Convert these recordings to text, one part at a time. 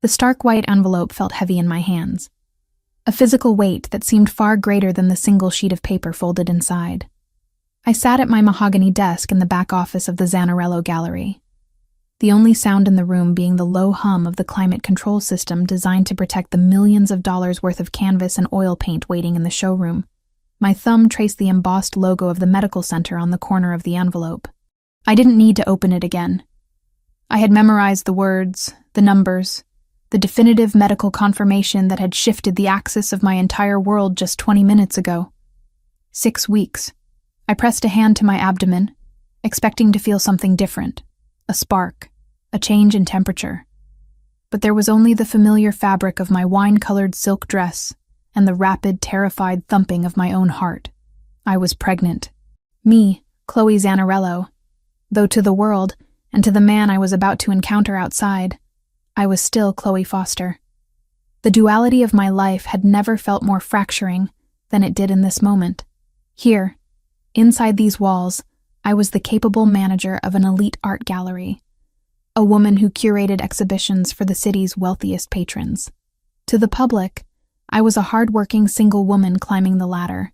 The stark white envelope felt heavy in my hands, a physical weight that seemed far greater than the single sheet of paper folded inside. I sat at my mahogany desk in the back office of the Zanarello Gallery, the only sound in the room being the low hum of the climate control system designed to protect the millions of dollars worth of canvas and oil paint waiting in the showroom. My thumb traced the embossed logo of the medical center on the corner of the envelope. I didn't need to open it again. I had memorized the words, the numbers, the definitive medical confirmation that had shifted the axis of my entire world just 20 minutes ago. 6 weeks. I pressed a hand to my abdomen, expecting to feel something different, a spark, a change in temperature. But there was only the familiar fabric of my wine-colored silk dress and the rapid, terrified thumping of my own heart. I was pregnant. Me, Chloe Zanarello. Though to the world, and to the man I was about to encounter outside, I was still Chloe Foster. The duality of my life had never felt more fracturing than it did in this moment. Here, inside these walls, I was the capable manager of an elite art gallery, a woman who curated exhibitions for the city's wealthiest patrons. To the public, I was a hard-working single woman climbing the ladder.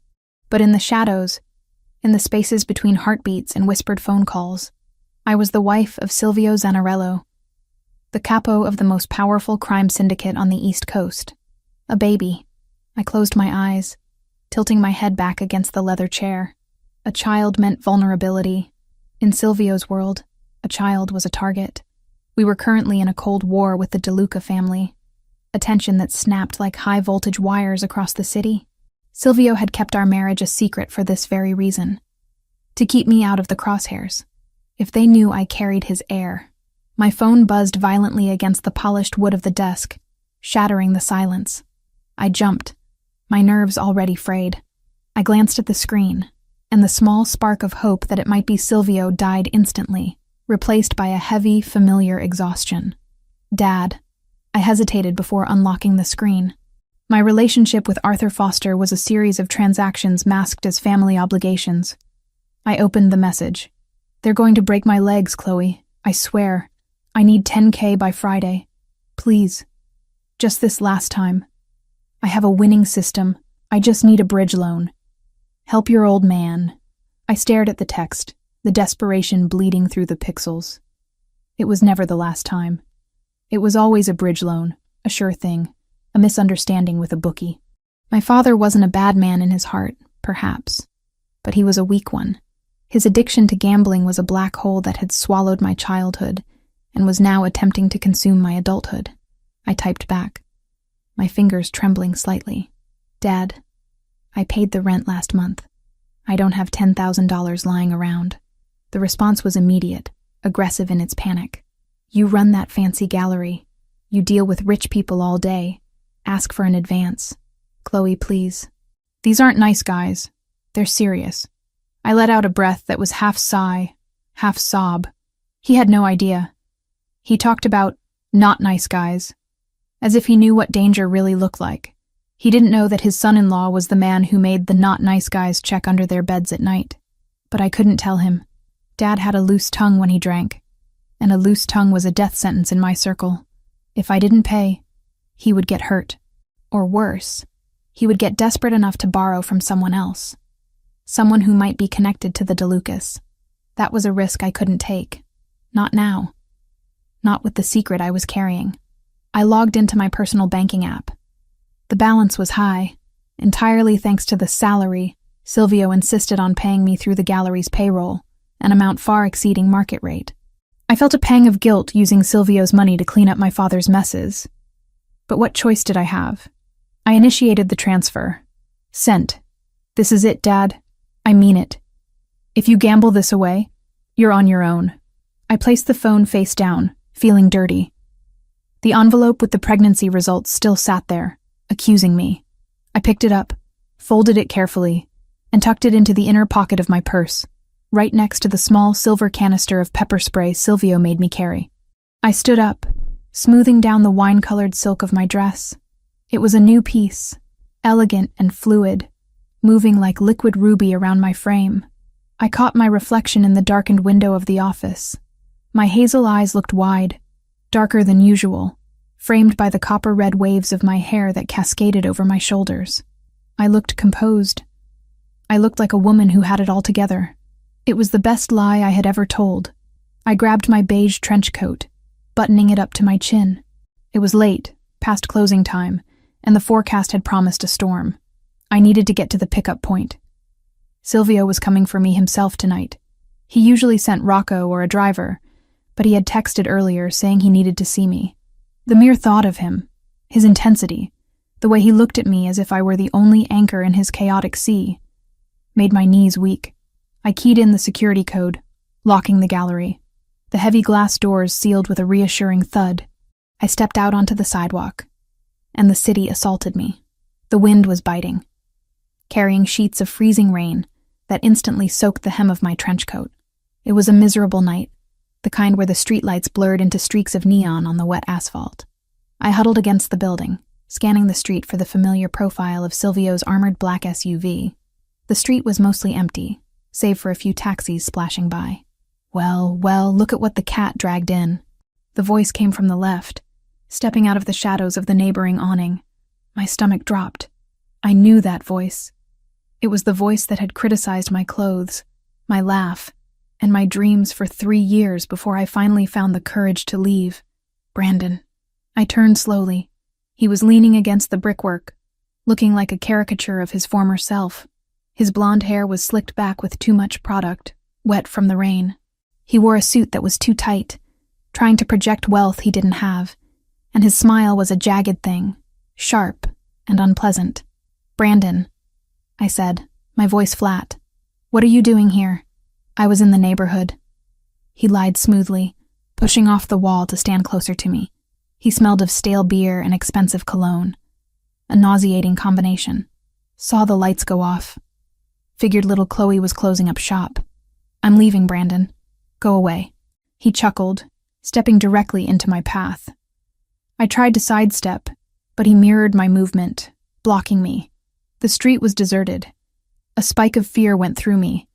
But in the shadows, in the spaces between heartbeats and whispered phone calls, I was the wife of Silvio Zanarello, the capo of the most powerful crime syndicate on the East Coast. A baby. I closed my eyes, tilting my head back against the leather chair. A child meant vulnerability. In Silvio's world, a child was a target. We were currently in a cold war with the DeLuca family, a tension that snapped like high-voltage wires across the city. Silvio had kept our marriage a secret for this very reason, to keep me out of the crosshairs. If they knew I carried his heir. My phone buzzed violently against the polished wood of the desk, shattering the silence. I jumped, my nerves already frayed. I glanced at the screen, and the small spark of hope that it might be Silvio died instantly, replaced by a heavy, familiar exhaustion. Dad. I hesitated before unlocking the screen. My relationship with Arthur Foster was a series of transactions masked as family obligations. I opened the message. They're going to break my legs, Chloe. I swear. I need $10,000 by Friday. Please. Just this last time. I have a winning system. I just need a bridge loan. Help your old man. I stared at the text, the desperation bleeding through the pixels. It was never the last time. It was always a bridge loan, a sure thing, a misunderstanding with a bookie. My father wasn't a bad man in his heart, perhaps, but he was a weak one. His addiction to gambling was a black hole that had swallowed my childhood and was now attempting to consume my adulthood. I typed back, my fingers trembling slightly. Dad, I paid the rent last month. I don't have $10,000 lying around. The response was immediate, aggressive in its panic. You run that fancy gallery. You deal with rich people all day. Ask for an advance. Chloe, please. These aren't nice guys. They're serious. I let out a breath that was half sigh, half sob. He had no idea. He talked about not nice guys, as if he knew what danger really looked like. He didn't know that his son-in-law was the man who made the not nice guys check under their beds at night. But I couldn't tell him. Dad had a loose tongue when he drank, and a loose tongue was a death sentence in my circle. If I didn't pay, he would get hurt. Or worse, he would get desperate enough to borrow from someone else. Someone who might be connected to the DeLucas. That was a risk I couldn't take. Not now. Not with the secret I was carrying. I logged into my personal banking app. The balance was high, entirely thanks to the salary Silvio insisted on paying me through the gallery's payroll, an amount far exceeding market rate. I felt a pang of guilt using Silvio's money to clean up my father's messes. But what choice did I have? I initiated the transfer. Sent. This is it, Dad. I mean it. If you gamble this away, you're on your own. I placed the phone face down, feeling dirty. The envelope with the pregnancy results still sat there, accusing me. I picked it up, folded it carefully, and tucked it into the inner pocket of my purse, right next to the small silver canister of pepper spray Silvio made me carry. I stood up, smoothing down the wine-colored silk of my dress. It was a new piece, elegant and fluid, moving like liquid ruby around my frame. I caught my reflection in the darkened window of the office. My hazel eyes looked wide, darker than usual, framed by the copper-red waves of my hair that cascaded over my shoulders. I looked composed. I looked like a woman who had it all together. It was the best lie I had ever told. I grabbed my beige trench coat, buttoning it up to my chin. It was late, past closing time, and the forecast had promised a storm. I needed to get to the pickup point. Silvio was coming for me himself tonight. He usually sent Rocco or a driver, but he had texted earlier saying he needed to see me. The mere thought of him, his intensity, the way he looked at me as if I were the only anchor in his chaotic sea, made my knees weak. I keyed in the security code, locking the gallery. The heavy glass doors sealed with a reassuring thud. I stepped out onto the sidewalk, and the city assaulted me. The wind was biting, carrying sheets of freezing rain that instantly soaked the hem of my trench coat. It was a miserable night, the kind where the streetlights blurred into streaks of neon on the wet asphalt. I huddled against the building, scanning the street for the familiar profile of Silvio's armored black SUV. The street was mostly empty, save for a few taxis splashing by. Well, look at what the cat dragged in. The voice came from the left, stepping out of the shadows of the neighboring awning. My stomach dropped. I knew that voice. It was the voice that had criticized my clothes, my laugh, and my dreams for 3 years before I finally found the courage to leave. Brandon. I turned slowly. He was leaning against the brickwork, looking like a caricature of his former self. His blonde hair was slicked back with too much product, wet from the rain. He wore a suit that was too tight, trying to project wealth he didn't have, and his smile was a jagged thing, sharp and unpleasant. Brandon, I said, my voice flat. What are you doing here? I was in the neighborhood. He lied smoothly, pushing off the wall to stand closer to me. He smelled of stale beer and expensive cologne, a nauseating combination. Saw the lights go off. Figured little Chloe was closing up shop. I'm leaving, Brandon. Go away. He chuckled, stepping directly into my path. I tried to sidestep, but he mirrored my movement, blocking me. The street was deserted. A spike of fear went through me,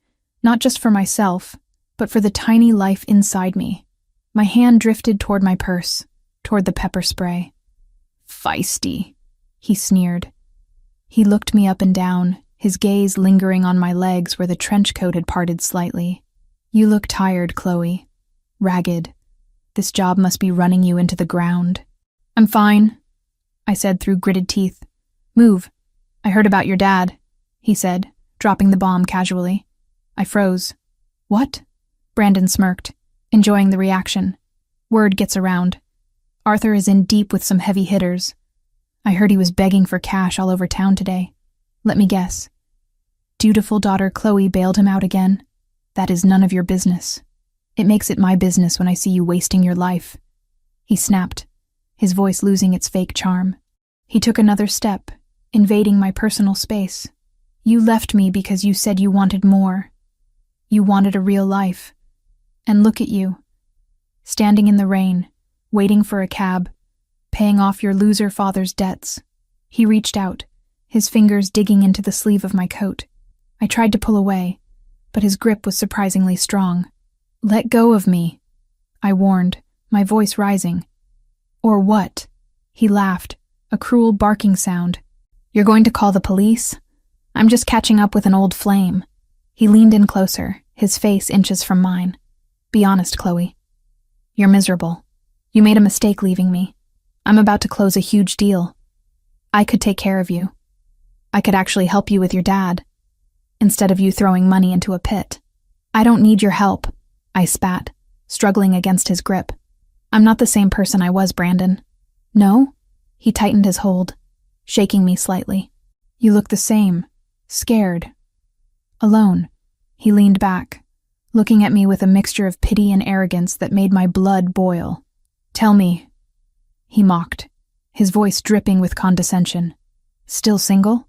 not just for myself, but for the tiny life inside me. My hand drifted toward my purse, toward the pepper spray. Feisty, he sneered. He looked me up and down, his gaze lingering on my legs where the trench coat had parted slightly. You look tired, Chloe. Ragged. This job must be running you into the ground. I'm fine, I said through gritted teeth. Move. I heard about your dad, he said, dropping the bomb casually. I froze. What? Brandon smirked, enjoying the reaction. Word gets around. Arthur is in deep with some heavy hitters. I heard he was begging for cash all over town today. Let me guess. Dutiful daughter Chloe bailed him out again. That is none of your business. It makes it my business when I see you wasting your life. He snapped, his voice losing its fake charm. He took another step, invading my personal space. You left me because you said you wanted more. You wanted a real life. And look at you, standing in the rain, waiting for a cab, paying off your loser father's debts. He reached out, his fingers digging into the sleeve of my coat. I tried to pull away, but his grip was surprisingly strong. Let go of me, I warned, my voice rising. Or what? He laughed, a cruel barking sound. You're going to call the police? I'm just catching up with an old flame. He leaned in closer, his face inches from mine. Be honest, Chloe. You're miserable. You made a mistake leaving me. I'm about to close a huge deal. I could take care of you. I could actually help you with your dad, instead of you throwing money into a pit. I don't need your help, I spat, struggling against his grip. I'm not the same person I was, Brandon. No? He tightened his hold, shaking me slightly. You look the same, scared. Alone. He leaned back, looking at me with a mixture of pity and arrogance that made my blood boil. Tell me, he mocked, his voice dripping with condescension. Still single?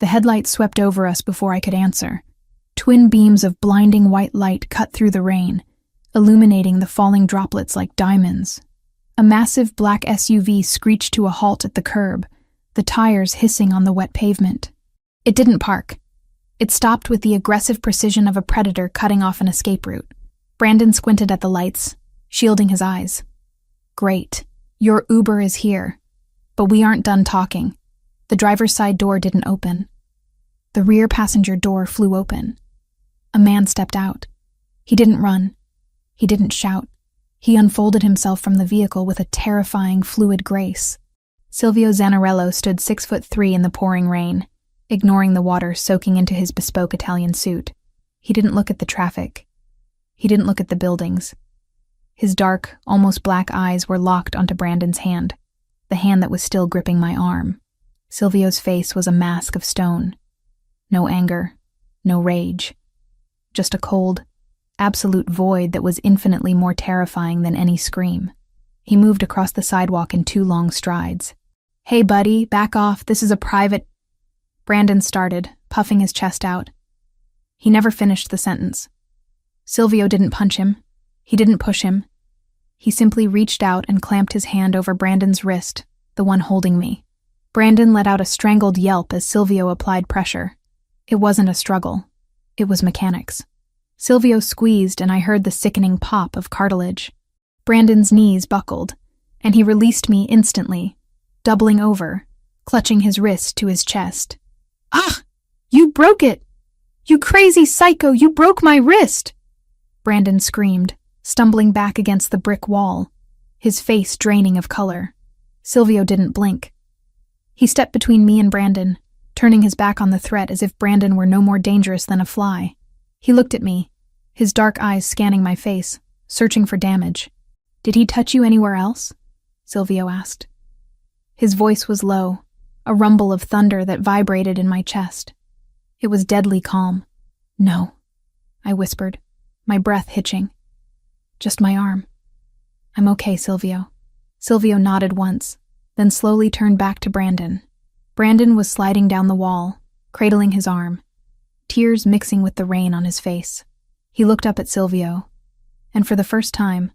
The headlights swept over us before I could answer. Twin beams of blinding white light cut through the rain, illuminating the falling droplets like diamonds. A massive black SUV screeched to a halt at the curb, the tires hissing on the wet pavement. It didn't park. It stopped with the aggressive precision of a predator cutting off an escape route. Brandon squinted at the lights, shielding his eyes. Great. Your Uber is here, but we aren't done talking. The driver's side door didn't open. The rear passenger door flew open. A man stepped out. He didn't run. He didn't shout. He unfolded himself from the vehicle with a terrifying, fluid grace. Silvio Zanarello stood 6'3" in the pouring rain, ignoring the water soaking into his bespoke Italian suit. He didn't look at the traffic. He didn't look at the buildings. His dark, almost black eyes were locked onto Brandon's hand, the hand that was still gripping my arm. Silvio's face was a mask of stone. No anger, no rage. Just a cold, absolute void that was infinitely more terrifying than any scream. He moved across the sidewalk in 2 long strides. "Hey, buddy, back off, this is a private—" Brandon started, puffing his chest out. He never finished the sentence. Silvio didn't punch him. He didn't push him. He simply reached out and clamped his hand over Brandon's wrist, the one holding me. Brandon let out a strangled yelp as Silvio applied pressure. It wasn't a struggle. It was mechanics. Silvio squeezed and I heard the sickening pop of cartilage. Brandon's knees buckled, and he released me instantly, doubling over, clutching his wrist to his chest. "Ah! You broke it! You crazy psycho, you broke my wrist!" Brandon screamed, stumbling back against the brick wall, his face draining of color. Silvio didn't blink. He stepped between me and Brandon, turning his back on the threat as if Brandon were no more dangerous than a fly. He looked at me, his dark eyes scanning my face, searching for damage. "Did he touch you anywhere else?" Silvio asked. His voice was low, a rumble of thunder that vibrated in my chest. It was deadly calm. "No," I whispered, my breath hitching. "Just my arm." "I'm okay, Silvio." Silvio nodded once, then slowly turned back to Brandon. Brandon was sliding down the wall, cradling his arm, tears mixing with the rain on his face. He looked up at Silvio, and for the first time,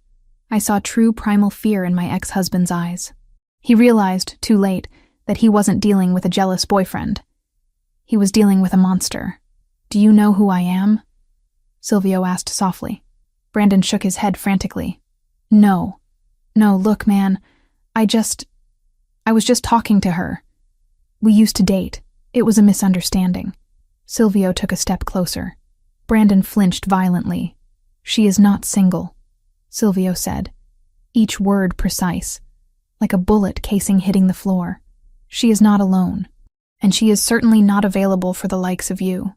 I saw true primal fear in my ex-husband's eyes. He realized, too late, that he wasn't dealing with a jealous boyfriend. He was dealing with a monster. "Do you know who I am?" Silvio asked softly. Brandon shook his head frantically. No, look, man, I was just talking to her. We used to date. It was a misunderstanding." Silvio took a step closer. Brandon flinched violently. "She is not single," Silvio said, each word precise, like a bullet casing hitting the floor. "She is not alone, and she is certainly not available for the likes of you."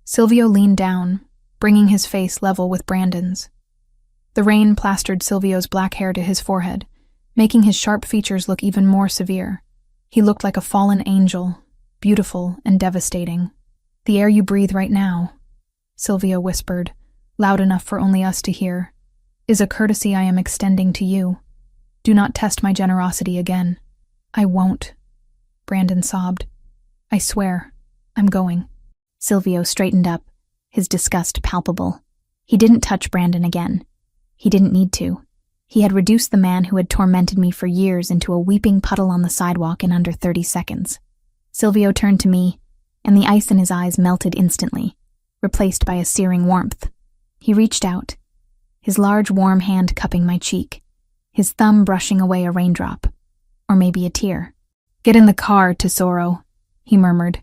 Silvio leaned down, bringing his face level with Brandon's. The rain plastered Silvio's black hair to his forehead, making his sharp features look even more severe. He looked like a fallen angel, beautiful and devastating. "The air you breathe right now," Silvio whispered, loud enough for only us to hear, "is a courtesy I am extending to you. Do not test my generosity again." "I won't," Brandon sobbed. "I swear, I'm going." Silvio straightened up, his disgust palpable. He didn't touch Brandon again. He didn't need to. He had reduced the man who had tormented me for years into a weeping puddle on the sidewalk in under 30 seconds. Silvio turned to me, and the ice in his eyes melted instantly, replaced by a searing warmth. He reached out, his large warm hand cupping my cheek, his thumb brushing away a raindrop, or maybe a tear. "Get in the car, tesoro," he murmured.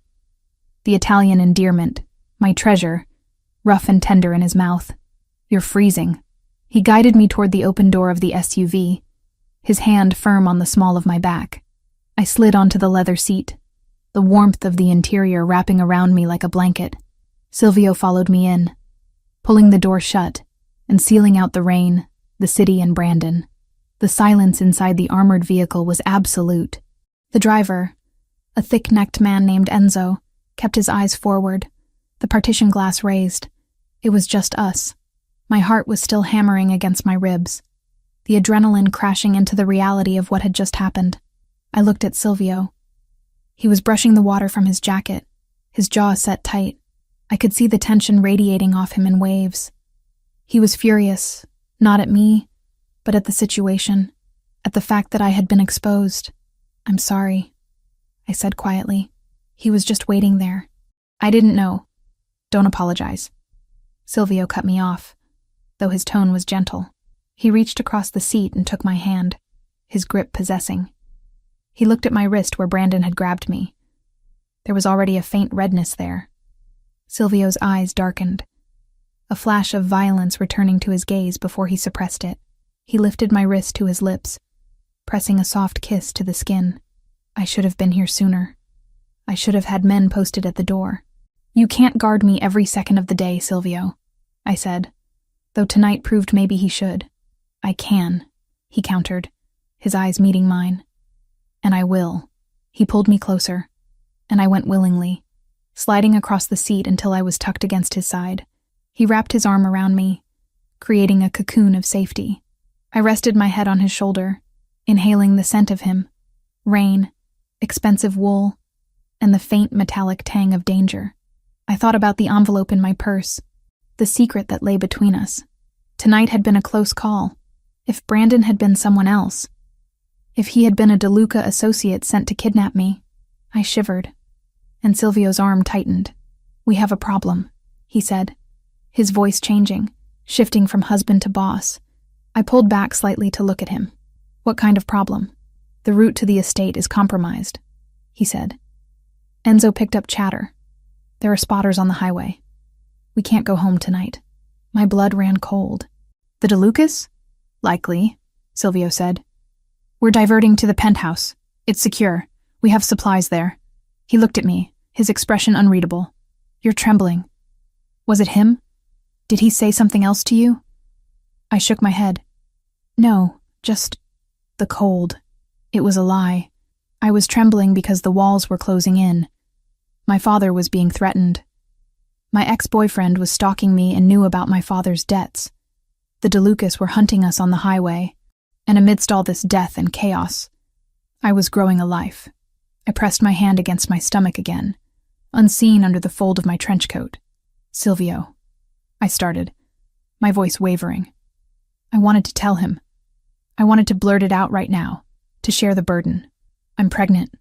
The Italian endearment, my treasure, rough and tender in his mouth. "You're freezing." He guided me toward the open door of the SUV, his hand firm on the small of my back. I slid onto the leather seat, the warmth of the interior wrapping around me like a blanket. Silvio followed me in, pulling the door shut and sealing out the rain, the city, and Brandon. The silence inside the armored vehicle was absolute. The driver, a thick-necked man named Enzo, kept his eyes forward, the partition glass raised. It was just us. My heart was still hammering against my ribs, the adrenaline crashing into the reality of what had just happened. I looked at Silvio. He was brushing the water from his jacket, his jaw set tight. I could see the tension radiating off him in waves. He was furious, not at me, but at the situation, at the fact that I had been exposed. "I'm sorry," I said quietly. "He was just waiting there. I didn't know. Don't apologize." Silvio cut me off, though his tone was gentle. He reached across the seat and took my hand, his grip possessing. He looked at my wrist where Brandon had grabbed me. There was already a faint redness there. Silvio's eyes darkened, a flash of violence returning to his gaze before he suppressed it. He lifted my wrist to his lips, pressing a soft kiss to the skin. I should have been here sooner. I should have had men posted at the door. You can't guard me every second of the day, Silvio, I said, though tonight proved maybe he should. I can, he countered, his eyes meeting mine. And I will. He pulled me closer, and I went willingly, sliding across the seat until I was tucked against his side. He wrapped his arm around me, creating a cocoon of safety. I rested my head on his shoulder, inhaling the scent of him, rain, expensive wool, and the faint metallic tang of danger. I thought about the envelope in my purse, the secret that lay between us. Tonight had been a close call. If Brandon had been someone else, if he had been a DeLuca associate sent to kidnap me, I shivered, and Silvio's arm tightened. We have a problem, he said, his voice changing, shifting from husband to boss. I pulled back slightly to look at him. What kind of problem? The route to the estate is compromised, he said. Enzo picked up chatter. There are spotters on the highway. We can't go home tonight. My blood ran cold. The DeLucas? Likely, Silvio said. We're diverting to the penthouse. It's secure. We have supplies there. He looked at me, his expression unreadable. You're trembling. Was it him? Did he say something else to you? I shook my head. No, just the cold. It was a lie. I was trembling because the walls were closing in. My father was being threatened. My ex-boyfriend was stalking me and knew about my father's debts. The DeLucas were hunting us on the highway, and amidst all this death and chaos, I was growing a life. I pressed my hand against my stomach again, unseen under the fold of my trench coat. Silvio, I started, my voice wavering. I wanted to tell him. I wanted to blurt it out right now, to share the burden. I'm pregnant.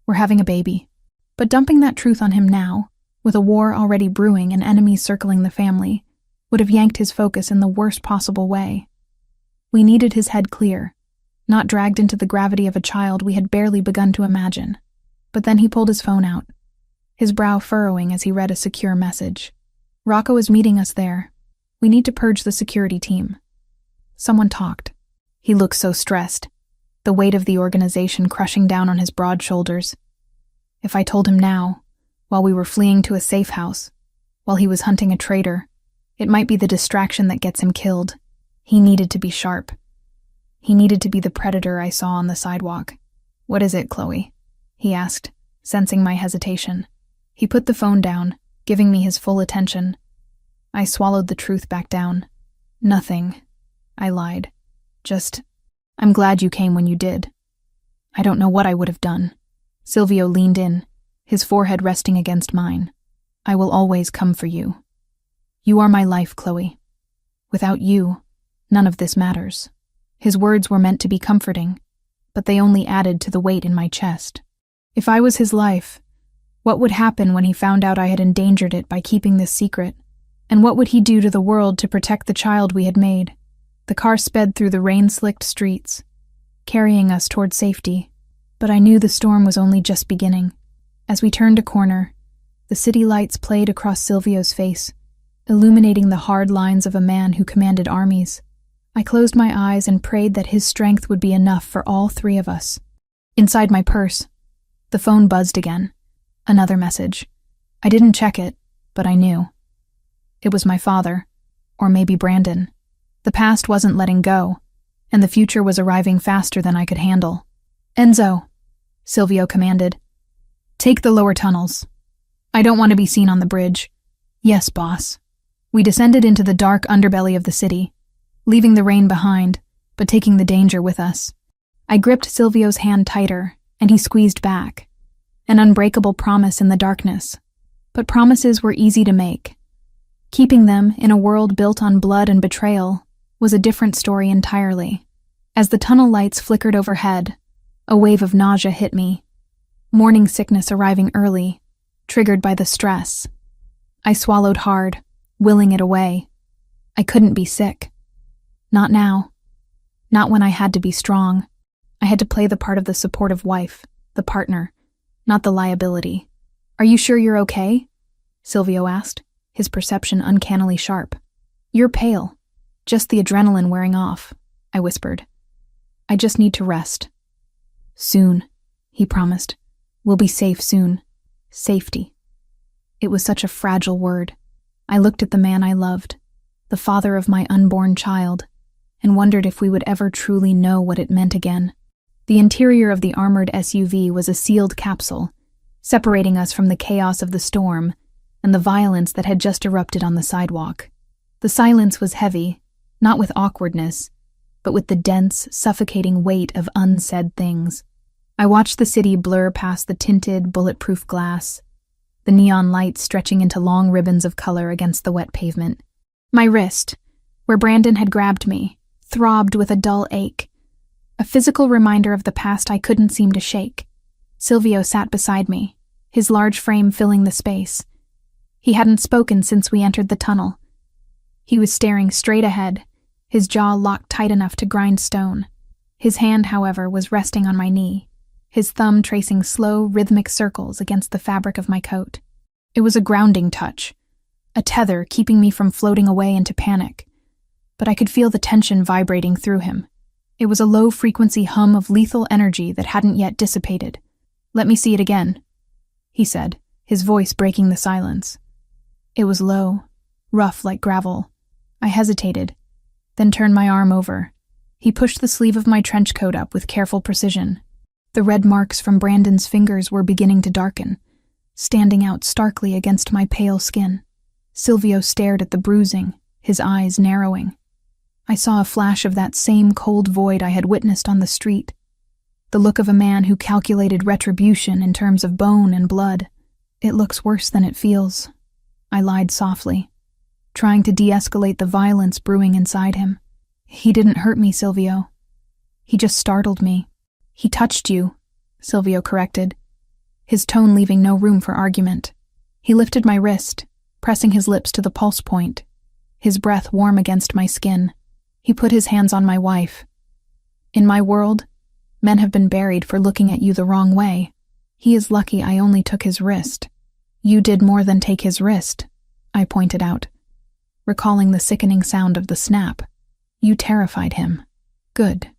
We're having a baby. But dumping that truth on him now, with a war already brewing and enemies circling the family, would have yanked his focus in the worst possible way. We needed his head clear, not dragged into the gravity of a child we had barely begun to imagine. But then he pulled his phone out, his brow furrowing as he read a secure message. Rocco is meeting us there. We need to purge the security team. Someone talked. He looked so stressed, the weight of the organization crushing down on his broad shoulders. If I told him now, while we were fleeing to a safe house, while he was hunting a traitor, it might be the distraction that gets him killed. He needed to be sharp. He needed to be the predator I saw on the sidewalk. What is it, Chloe? He asked, sensing my hesitation. He put the phone down, giving me his full attention. I swallowed the truth back down. Nothing, I lied. Just, I'm glad you came when you did. I don't know what I would have done. Silvio leaned in, his forehead resting against mine. I will always come for you. You are my life, Chloe. Without you, none of this matters. His words were meant to be comforting, but they only added to the weight in my chest. If I was his life, what would happen when he found out I had endangered it by keeping this secret? And what would he do to the world to protect the child we had made? The car sped through the rain-slicked streets, carrying us toward safety, but I knew the storm was only just beginning. As we turned a corner, the city lights played across Silvio's face, illuminating the hard lines of a man who commanded armies. I closed my eyes and prayed that his strength would be enough for all three of us. Inside my purse, the phone buzzed again. Another message. I didn't check it, but I knew. It was my father, or maybe Brandon. The past wasn't letting go, and the future was arriving faster than I could handle. Enzo, Silvio commanded. Take the lower tunnels. I don't want to be seen on the bridge. Yes, boss. We descended into the dark underbelly of the city, leaving the rain behind, but taking the danger with us. I gripped Silvio's hand tighter, and he squeezed back. An unbreakable promise in the darkness. But promises were easy to make. Keeping them in a world built on blood and betrayal was a different story entirely. As the tunnel lights flickered overhead, a wave of nausea hit me. Morning sickness arriving early, triggered by the stress. I swallowed hard, willing it away. I couldn't be sick. Not now. Not when I had to be strong. I had to play the part of the supportive wife, the partner, not the liability. "Are you sure you're okay?" Silvio asked, his perception uncannily sharp. "You're pale. Just the adrenaline wearing off," I whispered. "I just need to rest." "Soon," he promised. "We'll be safe soon." Safety. It was such a fragile word. I looked at the man I loved, the father of my unborn child, and wondered if we would ever truly know what it meant again. The interior of the armored SUV was a sealed capsule, separating us from the chaos of the storm and the violence that had just erupted on the sidewalk. The silence was heavy, not with awkwardness, but with the dense, suffocating weight of unsaid things. I watched the city blur past the tinted, bulletproof glass, the neon lights stretching into long ribbons of color against the wet pavement. My wrist, where Brandon had grabbed me, throbbed with a dull ache, a physical reminder of the past I couldn't seem to shake. Silvio sat beside me, his large frame filling the space. He hadn't spoken since we entered the tunnel. He was staring straight ahead, his jaw locked tight enough to grind stone. His hand, however, was resting on my knee, his thumb tracing slow, rhythmic circles against the fabric of my coat. It was a grounding touch, a tether keeping me from floating away into panic, but I could feel the tension vibrating through him. It was a low-frequency hum of lethal energy that hadn't yet dissipated. "Let me see it again," he said, his voice breaking the silence. It was low, rough like gravel. I hesitated, then turned my arm over. He pushed the sleeve of my trench coat up with careful precision. The red marks from Brandon's fingers were beginning to darken, standing out starkly against my pale skin. Silvio stared at the bruising, his eyes narrowing. I saw a flash of that same cold void I had witnessed on the street, the look of a man who calculated retribution in terms of bone and blood. "It looks worse than it feels," I lied softly, trying to de-escalate the violence brewing inside him. "He didn't hurt me, Silvio. He just startled me." "He touched you," Silvio corrected, his tone leaving no room for argument. He lifted my wrist, pressing his lips to the pulse point, his breath warm against my skin. He put his hands on my wife. "In my world, men have been buried for looking at you the wrong way. He is lucky I only took his wrist." "You did more than take his wrist," I pointed out, recalling the sickening sound of the snap. "You terrified him." "Good."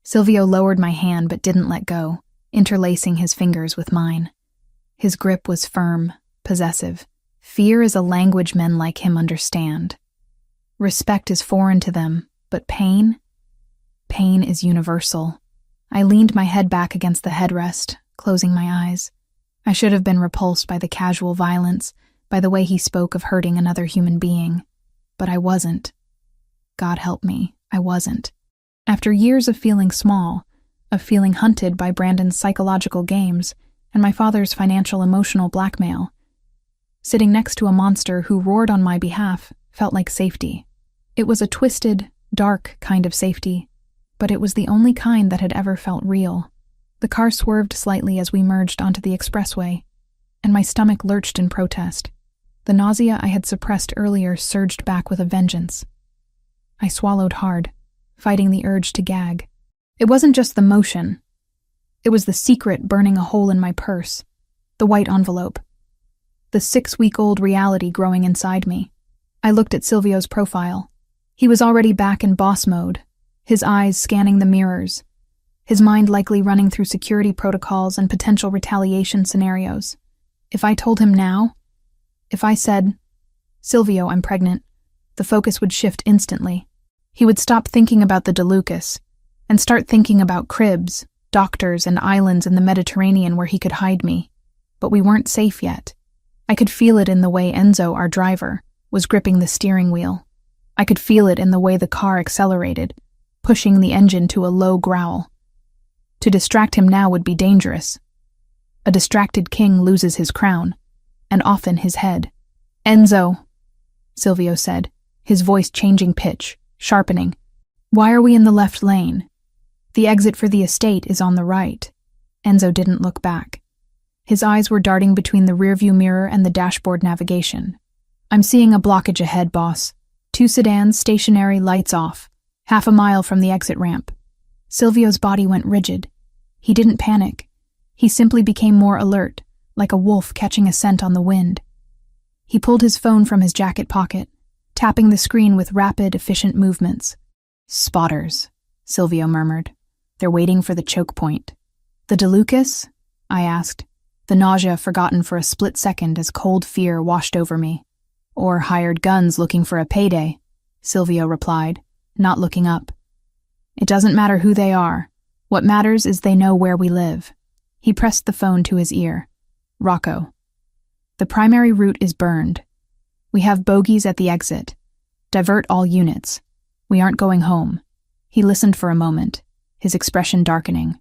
Silvio lowered my hand but didn't let go, interlacing his fingers with mine. His grip was firm, possessive. Fear is a language men like him understand. Respect is foreign to them, but pain is universal. I leaned my head back against the headrest, closing my eyes. I should have been repulsed by the casual violence, by the way he spoke of hurting another human being. But I wasn't. God help me, I wasn't. After years of feeling small, of feeling hunted by Brandon's psychological games and my father's financial emotional blackmail, sitting next to a monster who roared on my behalf felt like safety. It was a twisted, dark kind of safety, but it was the only kind that had ever felt real. The car swerved slightly as we merged onto the expressway, and my stomach lurched in protest. The nausea I had suppressed earlier surged back with a vengeance. I swallowed hard, fighting the urge to gag. It wasn't just the motion. It was the secret burning a hole in my purse, the white envelope, the 6-week-old reality growing inside me. I looked at Silvio's profile. He was already back in boss mode, his eyes scanning the mirrors, his mind likely running through security protocols and potential retaliation scenarios. If I told him now, if I said, "Silvio, I'm pregnant," the focus would shift instantly. He would stop thinking about the DeLucas and start thinking about cribs, doctors, and islands in the Mediterranean where he could hide me. But we weren't safe yet. I could feel it in the way Enzo, our driver, was gripping the steering wheel. I could feel it in the way the car accelerated, pushing the engine to a low growl. To distract him now would be dangerous. A distracted king loses his crown, and often his head. "Enzo," Silvio said, his voice changing pitch, sharpening. "Why are we in the left lane? The exit for the estate is on the right." Enzo didn't look back. His eyes were darting between the rearview mirror and the dashboard navigation. "I'm seeing a blockage ahead, boss. 2 sedans, stationary, lights off, half a mile from the exit ramp." Silvio's body went rigid, He didn't panic. He simply became more alert, like a wolf catching a scent on the wind. He pulled his phone from his jacket pocket, tapping the screen with rapid, efficient movements. "Spotters," Silvio murmured. "They're waiting for the choke point." "The DeLucas?" I asked, the nausea forgotten for a split second as cold fear washed over me. "Or hired guns looking for a payday," Silvio replied, not looking up. "It doesn't matter who they are. What matters is they know where we live." He pressed the phone to his ear. "Rocco. The primary route is burned. We have bogies at the exit. Divert all units. We aren't going home." He listened for a moment, his expression darkening.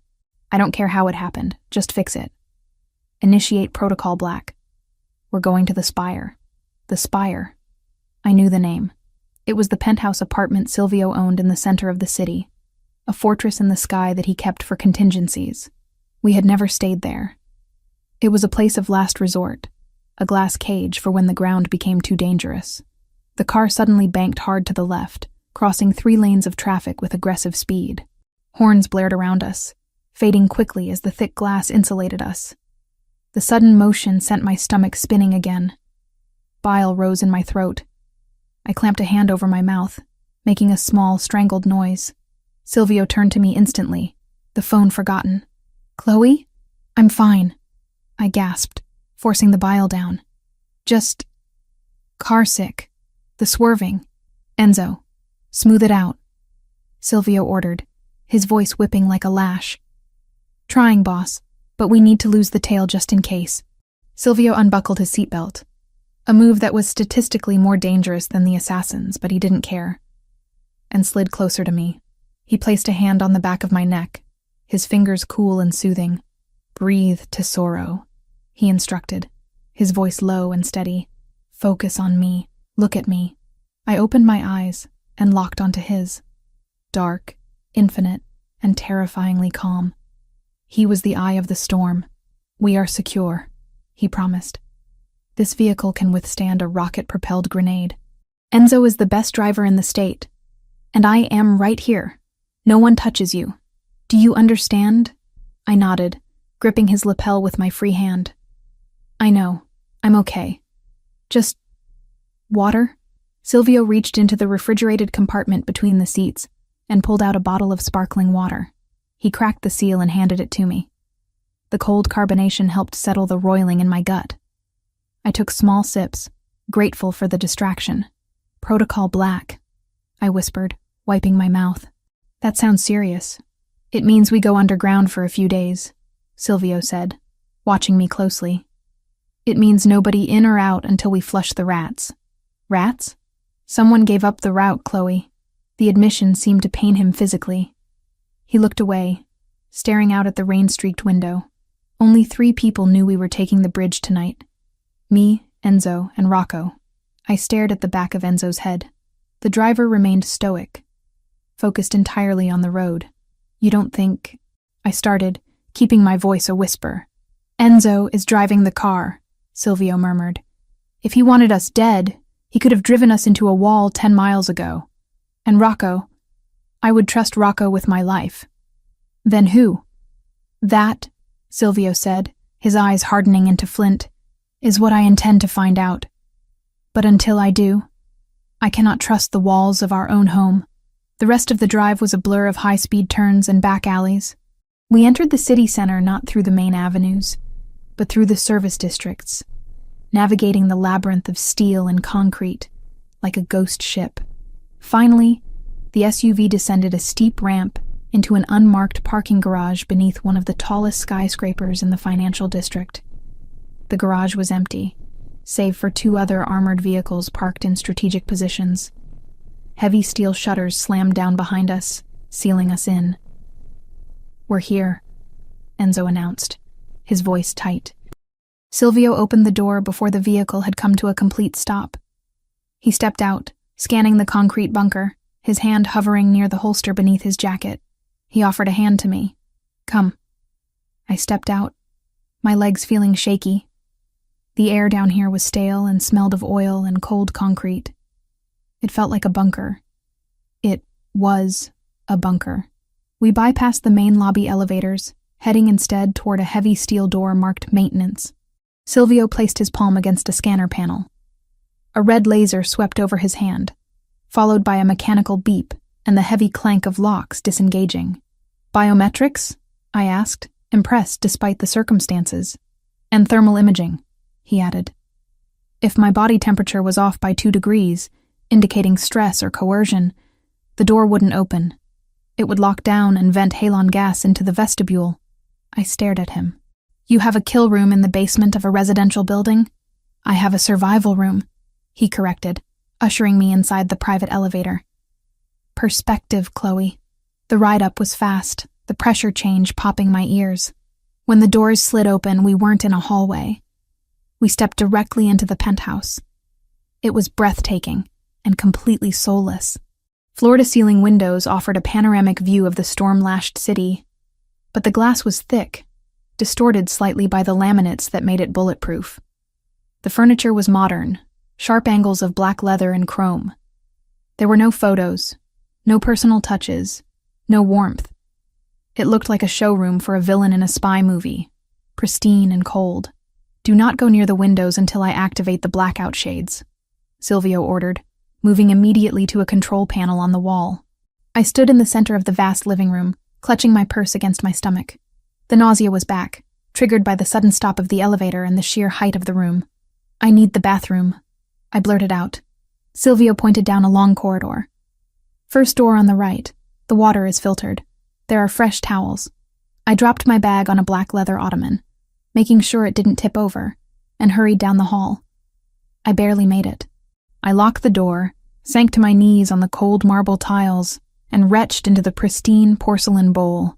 "I don't care how it happened. Just fix it. Initiate Protocol Black. We're going to the Spire." The Spire. I knew the name. It was the penthouse apartment Silvio owned in the center of the city, a fortress in the sky that he kept for contingencies. We had never stayed there. It was a place of last resort, a glass cage for when the ground became too dangerous. The car suddenly banked hard to the left, crossing 3 lanes of traffic with aggressive speed. Horns blared around us, fading quickly as the thick glass insulated us. The sudden motion sent my stomach spinning again. Bile rose in my throat. I clamped a hand over my mouth, making a small, strangled noise. Silvio turned to me instantly, the phone forgotten. "Chloe? I'm fine," I gasped, forcing the bile down. "Just car sick. The swerving. Enzo, smooth it out," Silvio ordered, his voice whipping like a lash. "Trying, boss, but we need to lose the tail just in case." Silvio unbuckled his seatbelt, a move that was statistically more dangerous than the assassin's, but he didn't care, and slid closer to me. He placed a hand on the back of my neck, his fingers cool and soothing. "Breathe, Tesoro," he instructed, his voice low and steady. "Focus on me. Look at me." I opened my eyes and locked onto his. Dark, infinite, and terrifyingly calm. He was the eye of the storm. "We are secure," he promised. "This vehicle can withstand a rocket-propelled grenade. Enzo is the best driver in the state, and I am right here. No one touches you. Do you understand?" I nodded, gripping his lapel with my free hand. "I know. I'm okay. Just water?" Silvio reached into the refrigerated compartment between the seats and pulled out a bottle of sparkling water. He cracked the seal and handed it to me. The cold carbonation helped settle the roiling in my gut. I took small sips, grateful for the distraction. "Protocol Black," I whispered, wiping my mouth. "That sounds serious." "It means we go underground for a few days," Silvio said, watching me closely. "It means nobody in or out until we flush the rats." "Rats?" "Someone gave up the route, Chloe." The admission seemed to pain him physically. He looked away, staring out at the rain-streaked window. Only 3 people knew we were taking the bridge tonight. Me, Enzo, and Rocco. I stared at the back of Enzo's head. The driver remained stoic, focused entirely on the road. "You don't think—" I started, keeping my voice a whisper. "Enzo is driving the car," Silvio murmured. "If he wanted us dead, he could have driven us into a wall 10 miles ago. And Rocco, I would trust Rocco with my life." "Then who?" "That," Silvio said, his eyes hardening into flint, "is what I intend to find out. But until I do, I cannot trust the walls of our own home." The rest of the drive was a blur of high-speed turns and back alleys. We entered the city center not through the main avenues, but through the service districts, navigating the labyrinth of steel and concrete, like a ghost ship. Finally, the SUV descended a steep ramp into an unmarked parking garage beneath one of the tallest skyscrapers in the financial district. The garage was empty, save for 2 other armored vehicles parked in strategic positions. Heavy steel shutters slammed down behind us, sealing us in. "We're here," Enzo announced, his voice tight. Silvio opened the door before the vehicle had come to a complete stop. He stepped out, scanning the concrete bunker, his hand hovering near the holster beneath his jacket. He offered a hand to me. "Come." I stepped out, my legs feeling shaky. The air down here was stale and smelled of oil and cold concrete. It felt like a bunker. It was a bunker. We bypassed the main lobby elevators, heading instead toward a heavy steel door marked maintenance. Silvio placed his palm against a scanner panel. A red laser swept over his hand, followed by a mechanical beep and the heavy clank of locks disengaging. Biometrics? I asked, impressed despite the circumstances. And thermal imaging, he added. If my body temperature was off by 2 degrees, indicating stress or coercion, the door wouldn't open. It would lock down and vent halon gas into the vestibule. I stared at him. You have a kill room in the basement of a residential building? I have a survival room, he corrected, ushering me inside the private elevator. Perspective, Chloe. The ride up was fast, the pressure change popping my ears. When the doors slid open, we weren't in a hallway. We stepped directly into the penthouse. It was breathtaking and completely soulless. Floor-to-ceiling windows offered a panoramic view of the storm-lashed city, but the glass was thick, distorted slightly by the laminates that made it bulletproof. The furniture was modern, sharp angles of black leather and chrome. There were no photos, no personal touches, no warmth. It looked like a showroom for a villain in a spy movie, pristine and cold. Do not go near the windows until I activate the blackout shades, Silvio ordered, moving immediately to a control panel on the wall. I stood in the center of the vast living room, clutching my purse against my stomach. The nausea was back, triggered by the sudden stop of the elevator and the sheer height of the room. I need the bathroom, I blurted out. Silvio pointed down a long corridor. First door on the right. The water is filtered. There are fresh towels. I dropped my bag on a black leather ottoman, making sure it didn't tip over, and hurried down the hall. I barely made it. I locked the door, sank to my knees on the cold marble tiles, and retched into the pristine porcelain bowl.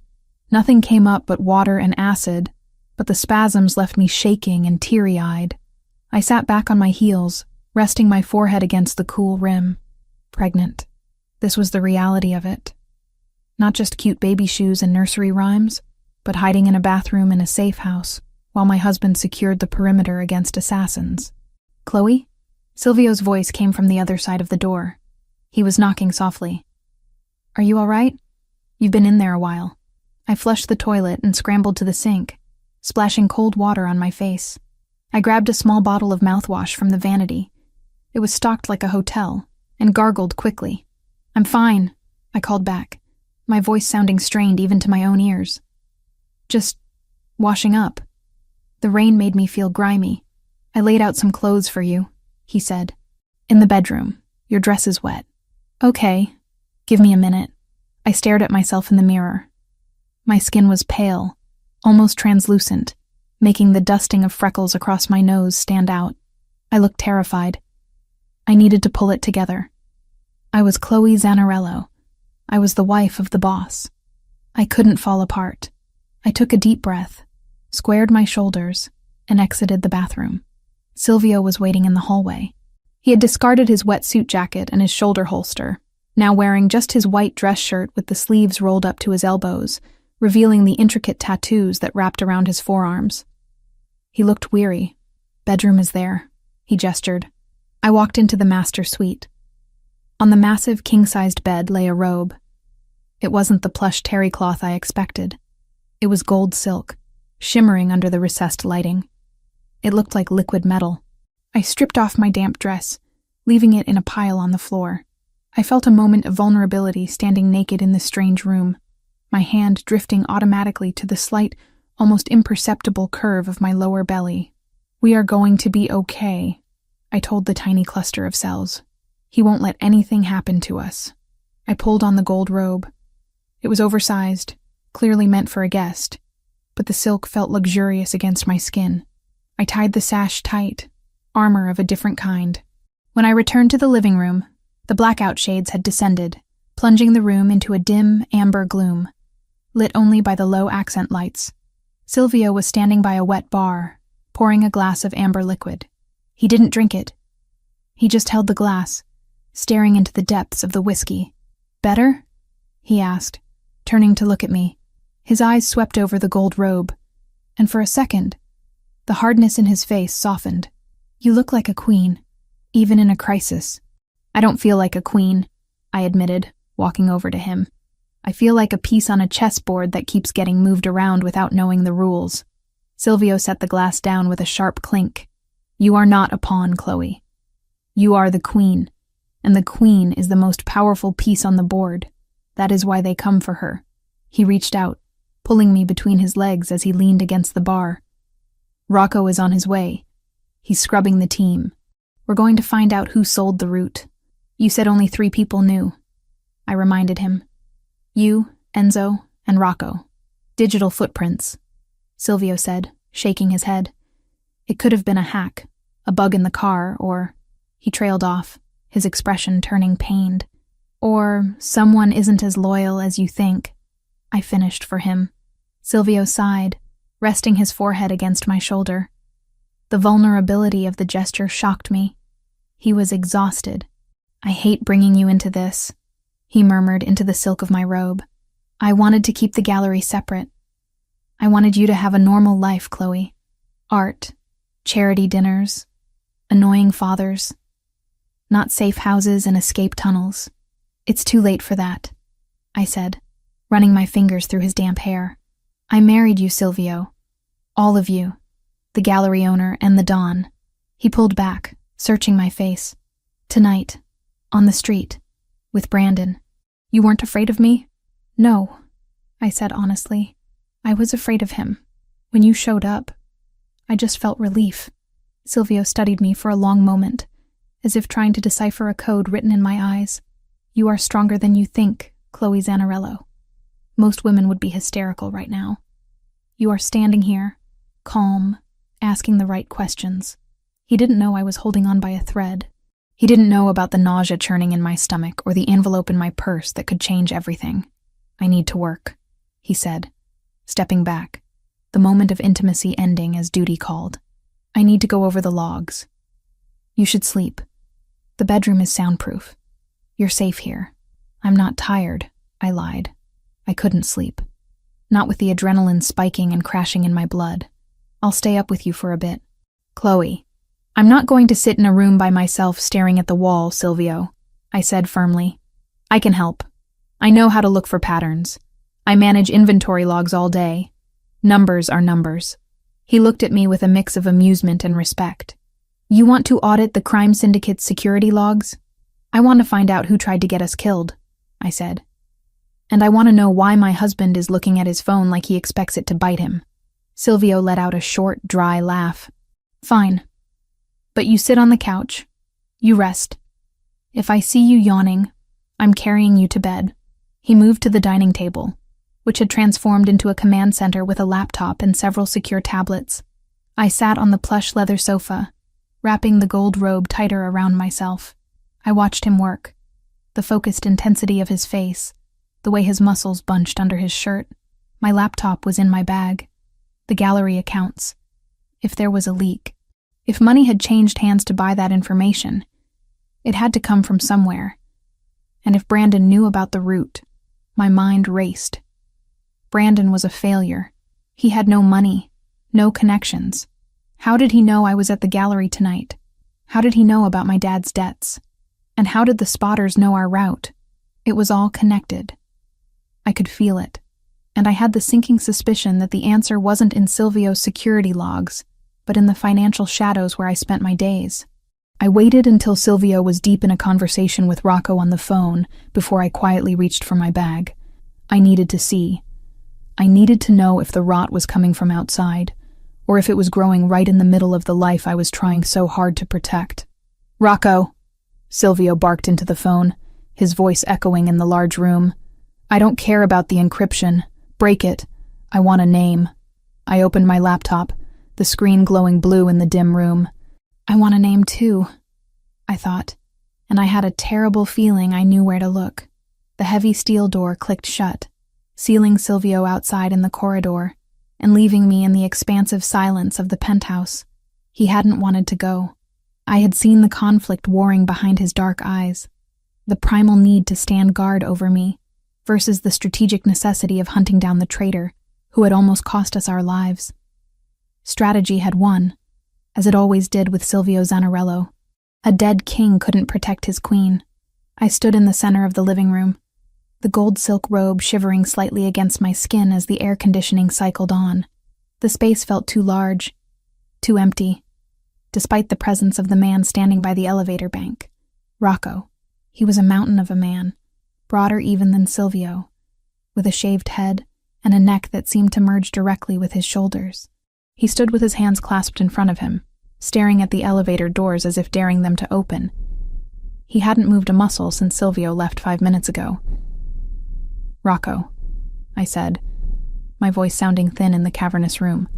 Nothing came up but water and acid, but the spasms left me shaking and teary-eyed. I sat back on my heels, resting my forehead against the cool rim. Pregnant. This was the reality of it. Not just cute baby shoes and nursery rhymes, but hiding in a bathroom in a safe house, while my husband secured the perimeter against assassins. Chloe? Silvio's voice came from the other side of the door. He was knocking softly. Are you all right? You've been in there a while. I flushed the toilet and scrambled to the sink, splashing cold water on my face. I grabbed a small bottle of mouthwash from the vanity. It was stocked like a hotel, and gargled quickly. I'm fine, I called back, my voice sounding strained even to my own ears. Just washing up. The rain made me feel grimy. I laid out some clothes for you, he said. In the bedroom. Your dress is wet. Okay. Give me a minute. I stared at myself in the mirror. My skin was pale, almost translucent, making the dusting of freckles across my nose stand out. I looked terrified. I needed to pull it together. I was Chloe Zanarello. I was the wife of the boss. I couldn't fall apart. I took a deep breath, squared my shoulders, and exited the bathroom. Silvio was waiting in the hallway. He had discarded his wetsuit jacket and his shoulder holster, now wearing just his white dress shirt with the sleeves rolled up to his elbows, revealing the intricate tattoos that wrapped around his forearms. He looked weary. Bedroom is there, he gestured. I walked into the master suite. On the massive king-sized bed lay a robe. It wasn't the plush terry cloth I expected. It was gold silk, shimmering under the recessed lighting. It looked like liquid metal. I stripped off my damp dress, leaving it in a pile on the floor. I felt a moment of vulnerability standing naked in this strange room, my hand drifting automatically to the slight, almost imperceptible curve of my lower belly. We are going to be okay, I told the tiny cluster of cells. He won't let anything happen to us. I pulled on the gold robe. It was oversized, clearly meant for a guest, but the silk felt luxurious against my skin. I tied the sash tight, armor of a different kind. When I returned to the living room, the blackout shades had descended, plunging the room into a dim, amber gloom, lit only by the low accent lights. Silvio was standing by a wet bar, pouring a glass of amber liquid. He didn't drink it. He just held the glass, staring into the depths of the whiskey. Better? He asked, turning to look at me. His eyes swept over the gold robe, and for a second, the hardness in his face softened. You look like a queen, even in a crisis. I don't feel like a queen, I admitted, walking over to him. I feel like a piece on a chessboard that keeps getting moved around without knowing the rules. Silvio set the glass down with a sharp clink. You are not a pawn, Chloe. You are the queen, and the queen is the most powerful piece on the board. That is why they come for her. He reached out, pulling me between his legs as he leaned against the bar. Rocco is on his way. He's scrubbing the team. We're going to find out who sold the root. You said only 3 people knew. I reminded him. You, Enzo, and Rocco. Digital footprints, Silvio said, shaking his head. It could have been a hack, a bug in the car, or... He trailed off, his expression turning pained. Or someone isn't as loyal as you think. I finished for him. Silvio sighed, resting his forehead against my shoulder. The vulnerability of the gesture shocked me. He was exhausted. I hate bringing you into this, he murmured into the silk of my robe. I wanted to keep the gallery separate. I wanted you to have a normal life, Chloe. Art, charity dinners, annoying fathers. Not safe houses and escape tunnels. It's too late for that, I said, running my fingers through his damp hair. I married you, Silvio. All of you. The gallery owner and the Don. He pulled back, searching my face. Tonight, on the street, with Brandon. You weren't afraid of me? No, I said honestly. I was afraid of him. When you showed up, I just felt relief. Silvio studied me for a long moment, as if trying to decipher a code written in my eyes. You are stronger than you think, Chloe Zanarello. Most women would be hysterical right now. You are standing here, calm, asking the right questions. He didn't know I was holding on by a thread. He didn't know about the nausea churning in my stomach or the envelope in my purse that could change everything. I need to work, he said, stepping back, the moment of intimacy ending as duty called. I need to go over the logs. You should sleep. The bedroom is soundproof. You're safe here. I'm not tired, I lied. I couldn't sleep. Not with the adrenaline spiking and crashing in my blood. I'll stay up with you for a bit. Chloe, I'm not going to sit in a room by myself staring at the wall, Silvio, I said firmly. I can help. I know how to look for patterns. I manage inventory logs all day. Numbers are numbers. He looked at me with a mix of amusement and respect. You want to audit the crime syndicate's security logs? I want to find out who tried to get us killed, I said. And I want to know why my husband is looking at his phone like he expects it to bite him. Silvio let out a short, dry laugh. Fine. But you sit on the couch. You rest. If I see you yawning, I'm carrying you to bed. He moved to the dining table, which had transformed into a command center with a laptop and several secure tablets. I sat on the plush leather sofa, wrapping the gold robe tighter around myself. I watched him work. The focused intensity of his face, the way his muscles bunched under his shirt. My laptop was in my bag. The gallery accounts. If there was a leak, if money had changed hands to buy that information, it had to come from somewhere. And if Brandon knew about the root, my mind raced. Brandon was a failure. He had no money, no connections. How did he know I was at the gallery tonight? How did he know about my dad's debts? And how did the spotters know our route? It was all connected. I could feel it, and I had the sinking suspicion that the answer wasn't in Silvio's security logs, but in the financial shadows where I spent my days. I waited until Silvio was deep in a conversation with Rocco on the phone before I quietly reached for my bag. I needed to see. I needed to know if the rot was coming from outside, or if it was growing right in the middle of the life I was trying so hard to protect. Rocco, Silvio barked into the phone, his voice echoing in the large room. I don't care about the encryption. Break it. I want a name. I opened my laptop, the screen glowing blue in the dim room. I want a name too, I thought, and I had a terrible feeling I knew where to look. The heavy steel door clicked shut, sealing Silvio outside in the corridor and leaving me in the expansive silence of the penthouse. He hadn't wanted to go. I had seen the conflict warring behind his dark eyes, the primal need to stand guard over me versus the strategic necessity of hunting down the traitor who had almost cost us our lives. Strategy had won, as it always did with Silvio Zanarello. A dead king couldn't protect his queen. I stood in the center of the living room, the gold silk robe shivering slightly against my skin as the air conditioning cycled on. The space felt too large, too empty, despite the presence of the man standing by the elevator bank. Rocco. He was a mountain of a man, broader even than Silvio, with a shaved head and a neck that seemed to merge directly with his shoulders. He stood with his hands clasped in front of him, staring at the elevator doors as if daring them to open. He hadn't moved a muscle since Silvio left 5 minutes ago. "Rocco," I said, my voice sounding thin in the cavernous room.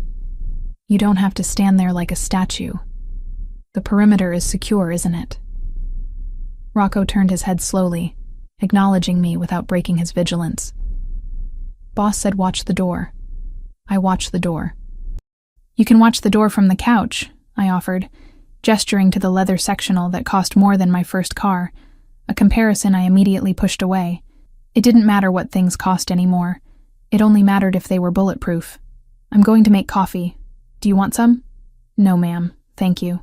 "You don't have to stand there like a statue. The perimeter is secure, isn't it?" Rocco turned his head slowly, acknowledging me without breaking his vigilance. "Boss said watch the door." I watched the door. "You can watch the door from the couch," I offered, gesturing to the leather sectional that cost more than my first car, a comparison I immediately pushed away. It didn't matter what things cost anymore. It only mattered if they were bulletproof. "I'm going to make coffee. Do you want some?" "No, ma'am, thank you."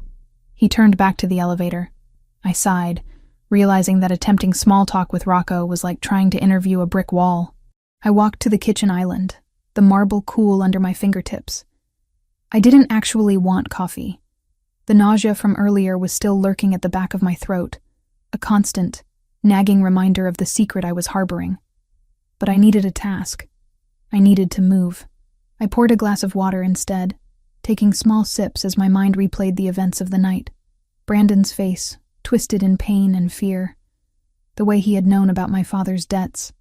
He turned back to the elevator. I sighed, realizing that attempting small talk with Rocco was like trying to interview a brick wall. I walked to the kitchen island, the marble cool under my fingertips. I didn't actually want coffee. The nausea from earlier was still lurking at the back of my throat, a constant, nagging reminder of the secret I was harboring. But I needed a task. I needed to move. I poured a glass of water instead, taking small sips as my mind replayed the events of the night. Brandon's face, twisted in pain and fear. The way he had known about my father's debts.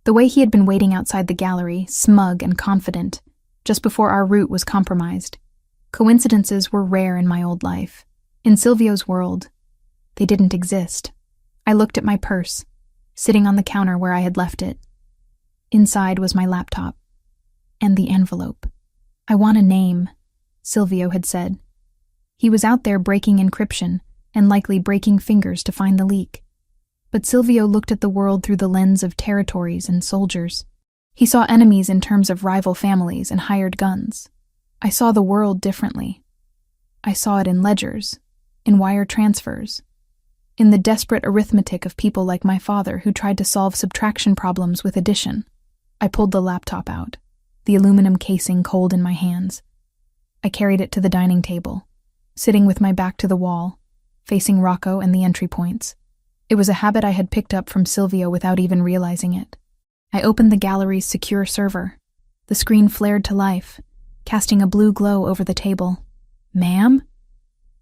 The way he had been waiting outside the gallery, smug and confident, just before our route was compromised. Coincidences were rare in my old life. In Silvio's world, they didn't exist. I looked at my purse, sitting on the counter where I had left it. Inside was my laptop. And the envelope. "I want a name," Silvio had said. He was out there breaking encryption, and likely breaking fingers to find the leak. But Silvio looked at the world through the lens of territories and soldiers. He saw enemies in terms of rival families and hired guns. I saw the world differently. I saw it in ledgers, in wire transfers, in the desperate arithmetic of people like my father who tried to solve subtraction problems with addition. I pulled the laptop out, the aluminum casing cold in my hands. I carried it to the dining table, sitting with my back to the wall, facing Rocco and the entry points. It was a habit I had picked up from Silvio without even realizing it. I opened the gallery's secure server. The screen flared to life, casting a blue glow over the table. "Ma'am?"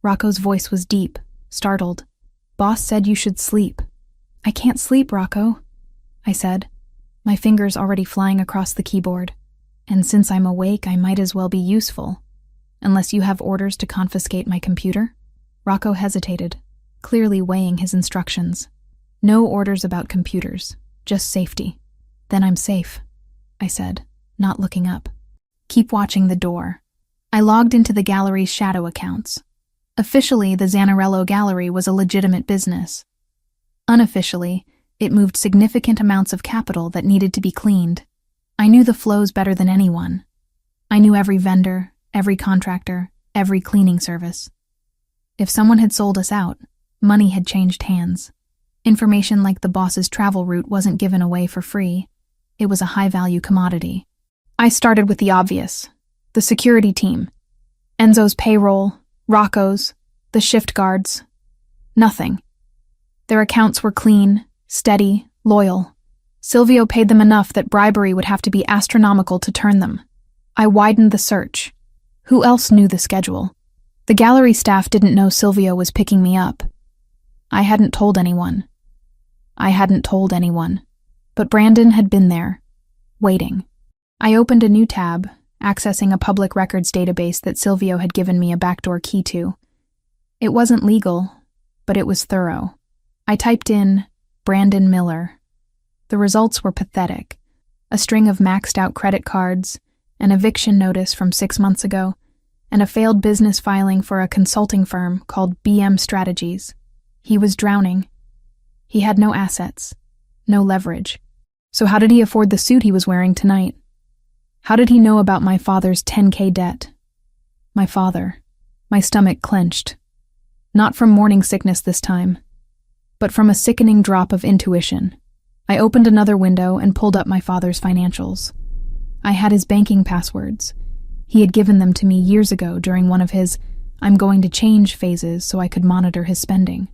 Rocco's voice was deep, startled. "Boss said you should sleep." "I can't sleep, Rocco," I said, my fingers already flying across the keyboard. "And since I'm awake, I might as well be useful. Unless you have orders to confiscate my computer?" Rocco hesitated, clearly weighing his instructions. "No orders about computers, just safety." "Then I'm safe," I said, not looking up. "Keep watching the door." I logged into the gallery's shadow accounts. Officially, the Zanarello Gallery was a legitimate business. Unofficially, it moved significant amounts of capital that needed to be cleaned. I knew the flows better than anyone. I knew every vendor, every contractor, every cleaning service. If someone had sold us out, money had changed hands. Information like the boss's travel route wasn't given away for free. It was a high-value commodity. I started with the obvious. The security team. Enzo's payroll, Rocco's, the shift guards. Nothing. Their accounts were clean, steady, loyal. Silvio paid them enough that bribery would have to be astronomical to turn them. I widened the search. Who else knew the schedule? The gallery staff didn't know Silvio was picking me up. I hadn't told anyone. But Brandon had been there, waiting. I opened a new tab, accessing a public records database that Silvio had given me a backdoor key to. It wasn't legal, but it was thorough. I typed in Brandon Miller. The results were pathetic. A string of maxed-out credit cards, an eviction notice from 6 months ago, and a failed business filing for a consulting firm called BM Strategies. He was drowning. He had no assets, no leverage. So how did he afford the suit he was wearing tonight? How did he know about my father's $10K debt? My father. My stomach clenched. Not from morning sickness this time, but from a sickening drop of intuition. I opened another window and pulled up my father's financials. I had his banking passwords. He had given them to me years ago during one of his "I'm going to change" phases so I could monitor his spending.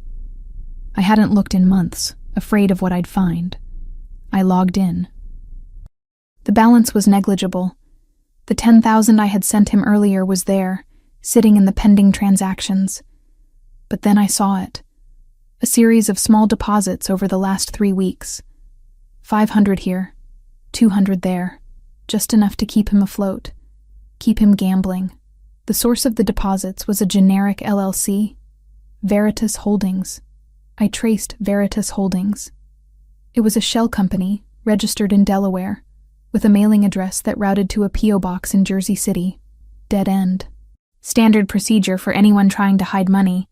I hadn't looked in months, afraid of what I'd find. I logged in. The balance was negligible. The $10,000 I had sent him earlier was there, sitting in the pending transactions. But then I saw it. A series of small deposits over the last 3 weeks. 500 here, 200 there, just enough to keep him afloat, keep him gambling. The source of the deposits was a generic LLC, Veritas Holdings. I traced Veritas Holdings. It was a shell company, registered in Delaware, with a mailing address that routed to a P.O. box in Jersey City. Dead end. Standard procedure for anyone trying to hide money.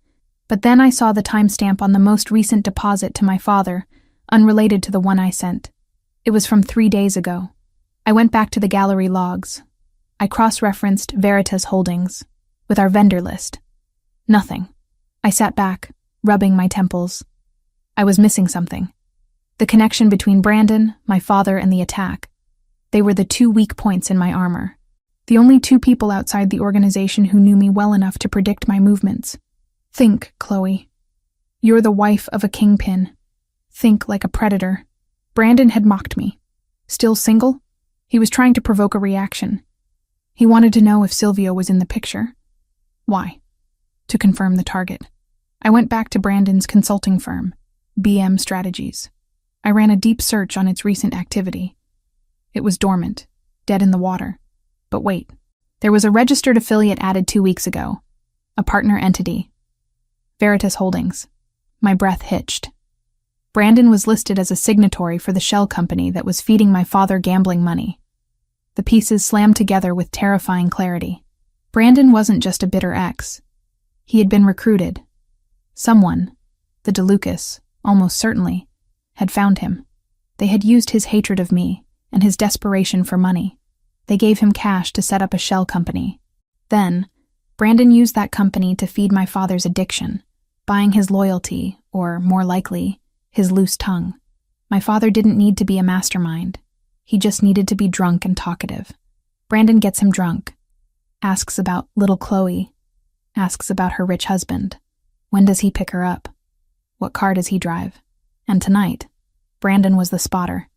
But then I saw the timestamp on the most recent deposit to my father, unrelated to the one I sent. It was from 3 days ago. I went back to the gallery logs. I cross-referenced Veritas Holdings with our vendor list. Nothing. I sat back, rubbing my temples. I was missing something. The connection between Brandon, my father, and the attack. They were the 2 weak points in my armor. The only 2 people outside the organization who knew me well enough to predict my movements. Think, Chloe. You're the wife of a kingpin. Think like a predator. Brandon had mocked me. Still single? He was trying to provoke a reaction. He wanted to know if Silvio was in the picture. Why? To confirm the target. I went back to Brandon's consulting firm, BM Strategies. I ran a deep search on its recent activity. It was dormant, dead in the water. But wait, there was a registered affiliate added 2 weeks ago, a partner entity. Veritas Holdings. My breath hitched. Brandon was listed as a signatory for the shell company that was feeding my father gambling money. The pieces slammed together with terrifying clarity. Brandon wasn't just a bitter ex. He had been recruited. Someone, the DeLucas, almost certainly, had found him. They had used his hatred of me and his desperation for money. They gave him cash to set up a shell company. Then, Brandon used that company to feed my father's addiction, buying his loyalty, or, more likely, his loose tongue. My father didn't need to be a mastermind. He just needed to be drunk and talkative. Brandon gets him drunk, asks about little Chloe, asks about her rich husband. When does he pick her up? What car does he drive? And tonight, Brandon was the spotter.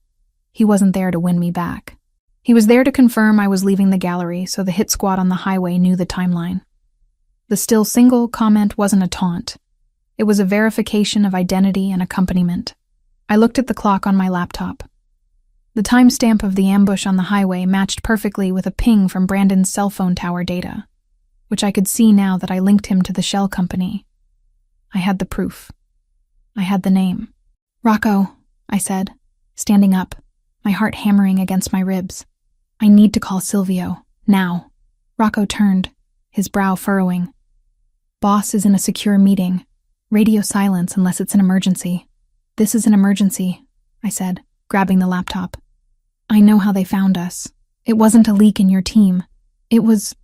He wasn't there to win me back. He was there to confirm I was leaving the gallery so the hit squad on the highway knew the timeline. The "still single" comment wasn't a taunt. It was a verification of identity and accompaniment. I looked at the clock on my laptop. The timestamp of the ambush on the highway matched perfectly with a ping from Brandon's cell phone tower data, which I could see now that I linked him to the shell company. I had the proof. I had the name. "Rocco," I said, standing up, my heart hammering against my ribs. "I need to call Silvio, now." Rocco turned, his brow furrowing. "Boss is in a secure meeting. Radio silence unless it's an emergency." "This is an emergency," I said, grabbing the laptop. "I know how they found us. It wasn't a leak in your team. It was..."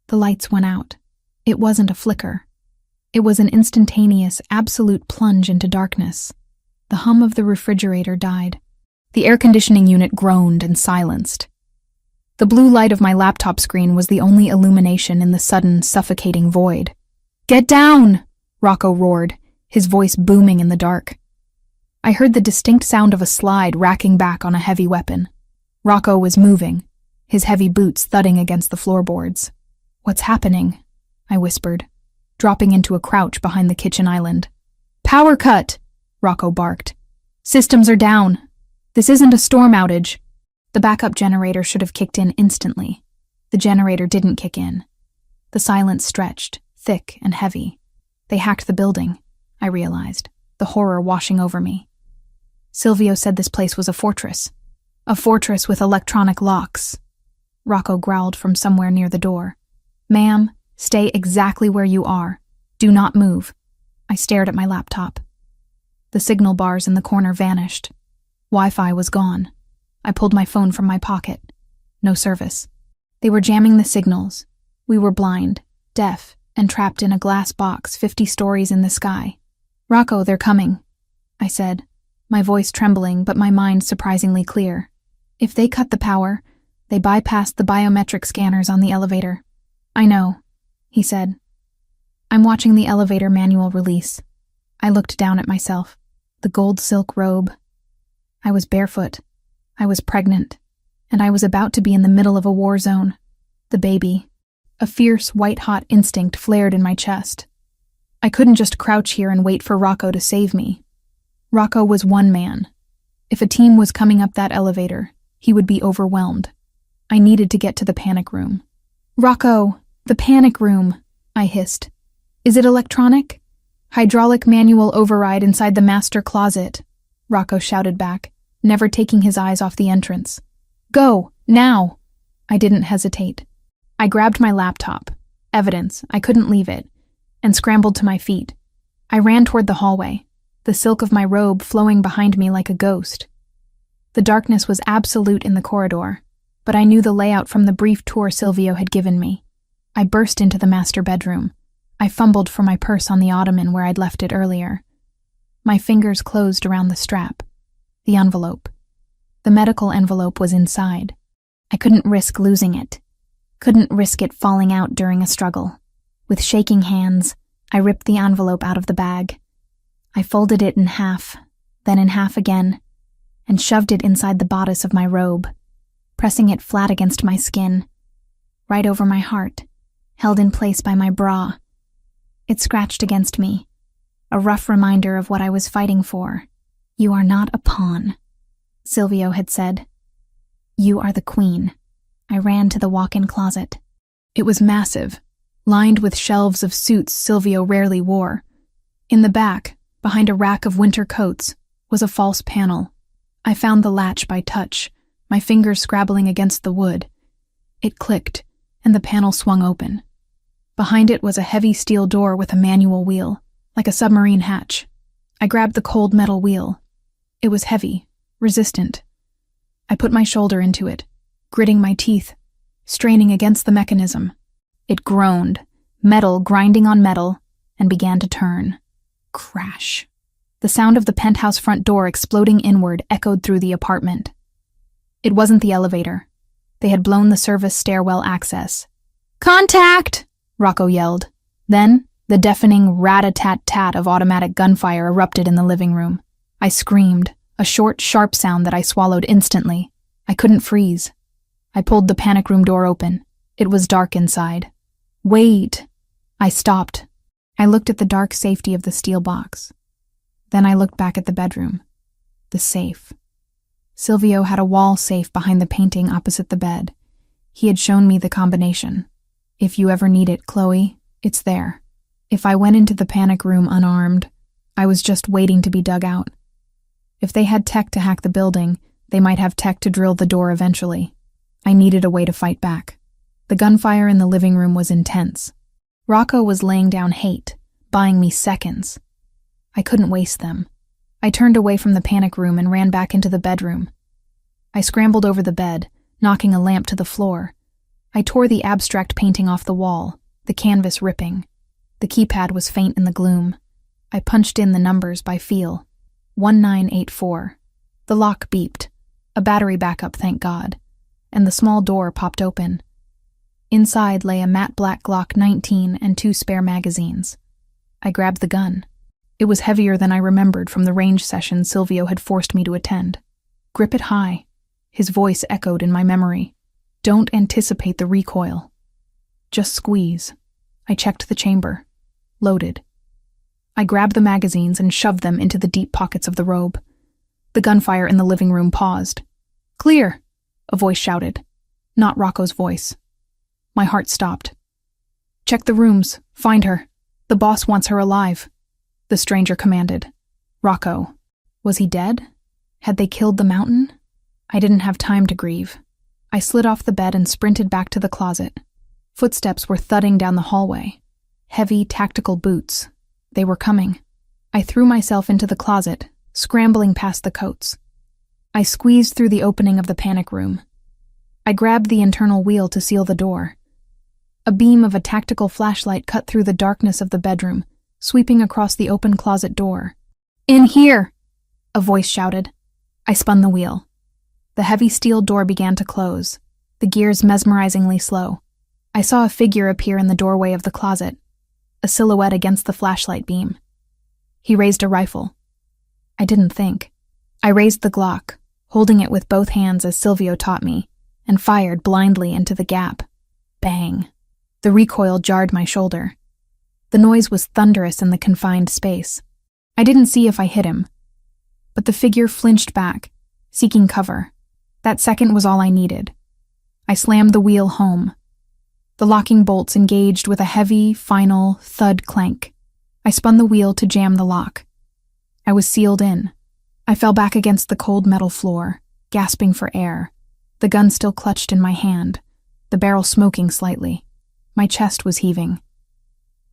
The lights went out. It wasn't a flicker. It was an instantaneous, absolute plunge into darkness. The hum of the refrigerator died. The air conditioning unit groaned and silenced. The blue light of my laptop screen was the only illumination in the sudden, suffocating void. "Get down!" Rocco roared, his voice booming in the dark. I heard the distinct sound of a slide racking back on a heavy weapon. Rocco was moving, his heavy boots thudding against the floorboards. "What's happening?" I whispered, dropping into a crouch behind the kitchen island. "Power cut!" Rocco barked. "Systems are down. This isn't a storm outage." The backup generator should have kicked in instantly. The generator didn't kick in. The silence stretched, thick and heavy. They hacked the building, I realized, the horror washing over me. Silvio said this place was a fortress. A fortress with electronic locks. Rocco growled from somewhere near the door. "Ma'am, stay exactly where you are. Do not move." I stared at my laptop. The signal bars in the corner vanished. Wi-Fi was gone. I pulled my phone from my pocket. No service. They were jamming the signals. We were blind, deaf, and trapped in a glass box 50 stories in the sky. "Rocco, they're coming," I said, my voice trembling but my mind surprisingly clear. If they cut the power, they bypassed the biometric scanners on the elevator. I know, he said. I'm watching the elevator manual release. I looked down at myself. The gold silk robe. I was barefoot. I was pregnant. And I was about to be in the middle of a war zone. The baby. A fierce, white-hot instinct flared in my chest. I couldn't just crouch here and wait for Rocco to save me. Rocco was one man. If a team was coming up that elevator, he would be overwhelmed. I needed to get to the panic room. Rocco, the panic room, I hissed. Is it electronic? Hydraulic manual override inside the master closet, Rocco shouted back, never taking his eyes off the entrance. Go, now! I didn't hesitate. I grabbed my laptop, evidence, I couldn't leave it, and scrambled to my feet. I ran toward the hallway, the silk of my robe flowing behind me like a ghost. The darkness was absolute in the corridor, but I knew the layout from the brief tour Silvio had given me. I burst into the master bedroom. I fumbled for my purse on the ottoman where I'd left it earlier. My fingers closed around the strap. The envelope. The medical envelope was inside. I couldn't risk losing it. Couldn't risk it falling out during a struggle. With shaking hands, I ripped the envelope out of the bag. I folded it in half, then in half again, and shoved it inside the bodice of my robe, pressing it flat against my skin, right over my heart, held in place by my bra. It scratched against me, a rough reminder of what I was fighting for. You are not a pawn, Silvio had said. You are the queen. I ran to the walk-in closet. It was massive, lined with shelves of suits Silvio rarely wore. In the back, behind a rack of winter coats, was a false panel. I found the latch by touch, my fingers scrabbling against the wood. It clicked, and the panel swung open. Behind it was a heavy steel door with a manual wheel, like a submarine hatch. I grabbed the cold metal wheel. It was heavy, resistant. I put my shoulder into it, gritting my teeth, straining against the mechanism. It groaned, metal grinding on metal, and began to turn. Crash. The sound of the penthouse front door exploding inward echoed through the apartment. It wasn't the elevator. They had blown the service stairwell access. Contact! Rocco yelled. Then, the deafening rat-a-tat-tat of automatic gunfire erupted in the living room. I screamed, a short, sharp sound that I swallowed instantly. I couldn't freeze. I pulled the panic room door open. It was dark inside. Wait! I stopped. I looked at the dark safety of the steel box. Then I looked back at the bedroom. The safe. Silvio had a wall safe behind the painting opposite the bed. He had shown me the combination. If you ever need it, Chloe, it's there. If I went into the panic room unarmed, I was just waiting to be dug out. If they had tech to hack the building, they might have tech to drill the door eventually. I needed a way to fight back. The gunfire in the living room was intense. Rocco was laying down hate, buying me seconds. I couldn't waste them. I turned away from the panic room and ran back into the bedroom. I scrambled over the bed, knocking a lamp to the floor. I tore the abstract painting off the wall, the canvas ripping. The keypad was faint in the gloom. I punched in the numbers by feel. 1984. The lock beeped. A battery backup, thank God. And the small door popped open. Inside lay a matte black Glock 19 and 2 spare magazines. I grabbed the gun. It was heavier than I remembered from the range session Silvio had forced me to attend. Grip it high. His voice echoed in my memory. Don't anticipate the recoil. Just squeeze. I checked the chamber. Loaded. I grabbed the magazines and shoved them into the deep pockets of the robe. The gunfire in the living room paused. Clear, a voice shouted. Not Rocco's voice. My heart stopped. Check the rooms. Find her. The boss wants her alive, the stranger commanded. Rocco. Was he dead? Had they killed the mountain? I didn't have time to grieve. I slid off the bed and sprinted back to the closet. Footsteps were thudding down the hallway. Heavy, tactical boots. They were coming. I threw myself into the closet, scrambling past the coats. I squeezed through the opening of the panic room. I grabbed the internal wheel to seal the door. A beam of a tactical flashlight cut through the darkness of the bedroom, sweeping across the open closet door. In here! a voice shouted. I spun the wheel. The heavy steel door began to close, the gears mesmerizingly slow. I saw a figure appear in the doorway of the closet, a silhouette against the flashlight beam. He raised a rifle. I didn't think. I raised the Glock, holding it with both hands as Silvio taught me, and fired blindly into the gap. Bang. The recoil jarred my shoulder. The noise was thunderous in the confined space. I didn't see if I hit him, but the figure flinched back, seeking cover. That second was all I needed. I slammed the wheel home. The locking bolts engaged with a heavy, final thud clank. I spun the wheel to jam the lock. I was sealed in. I fell back against the cold metal floor, gasping for air, the gun still clutched in my hand, the barrel smoking slightly. My chest was heaving.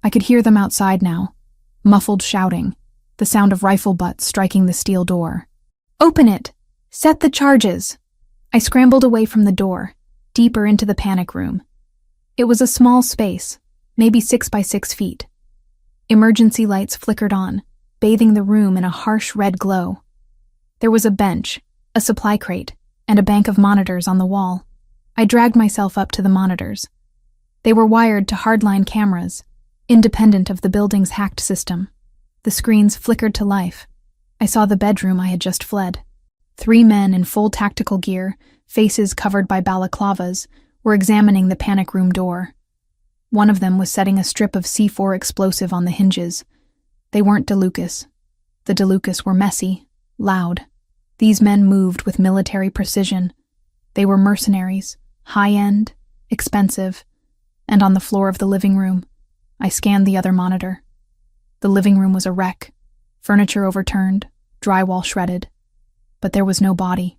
I could hear them outside now, muffled shouting, the sound of rifle butts striking the steel door. Open it! Set the charges! I scrambled away from the door, deeper into the panic room. It was a small space, maybe 6 by 6 feet. Emergency lights flickered on, bathing the room in a harsh red glow. There was a bench, a supply crate, and a bank of monitors on the wall. I dragged myself up to the monitors. They were wired to hardline cameras, independent of the building's hacked system. The screens flickered to life. I saw the bedroom I had just fled. 3 men in full tactical gear, faces covered by balaclavas, were examining the panic room door. One of them was setting a strip of C4 explosive on the hinges. They weren't DeLucas. The DeLucas were messy, loud. These men moved with military precision. They were mercenaries, high-end, expensive, and on the floor of the living room, I scanned the other monitor. The living room was a wreck, furniture overturned, drywall shredded. But there was no body.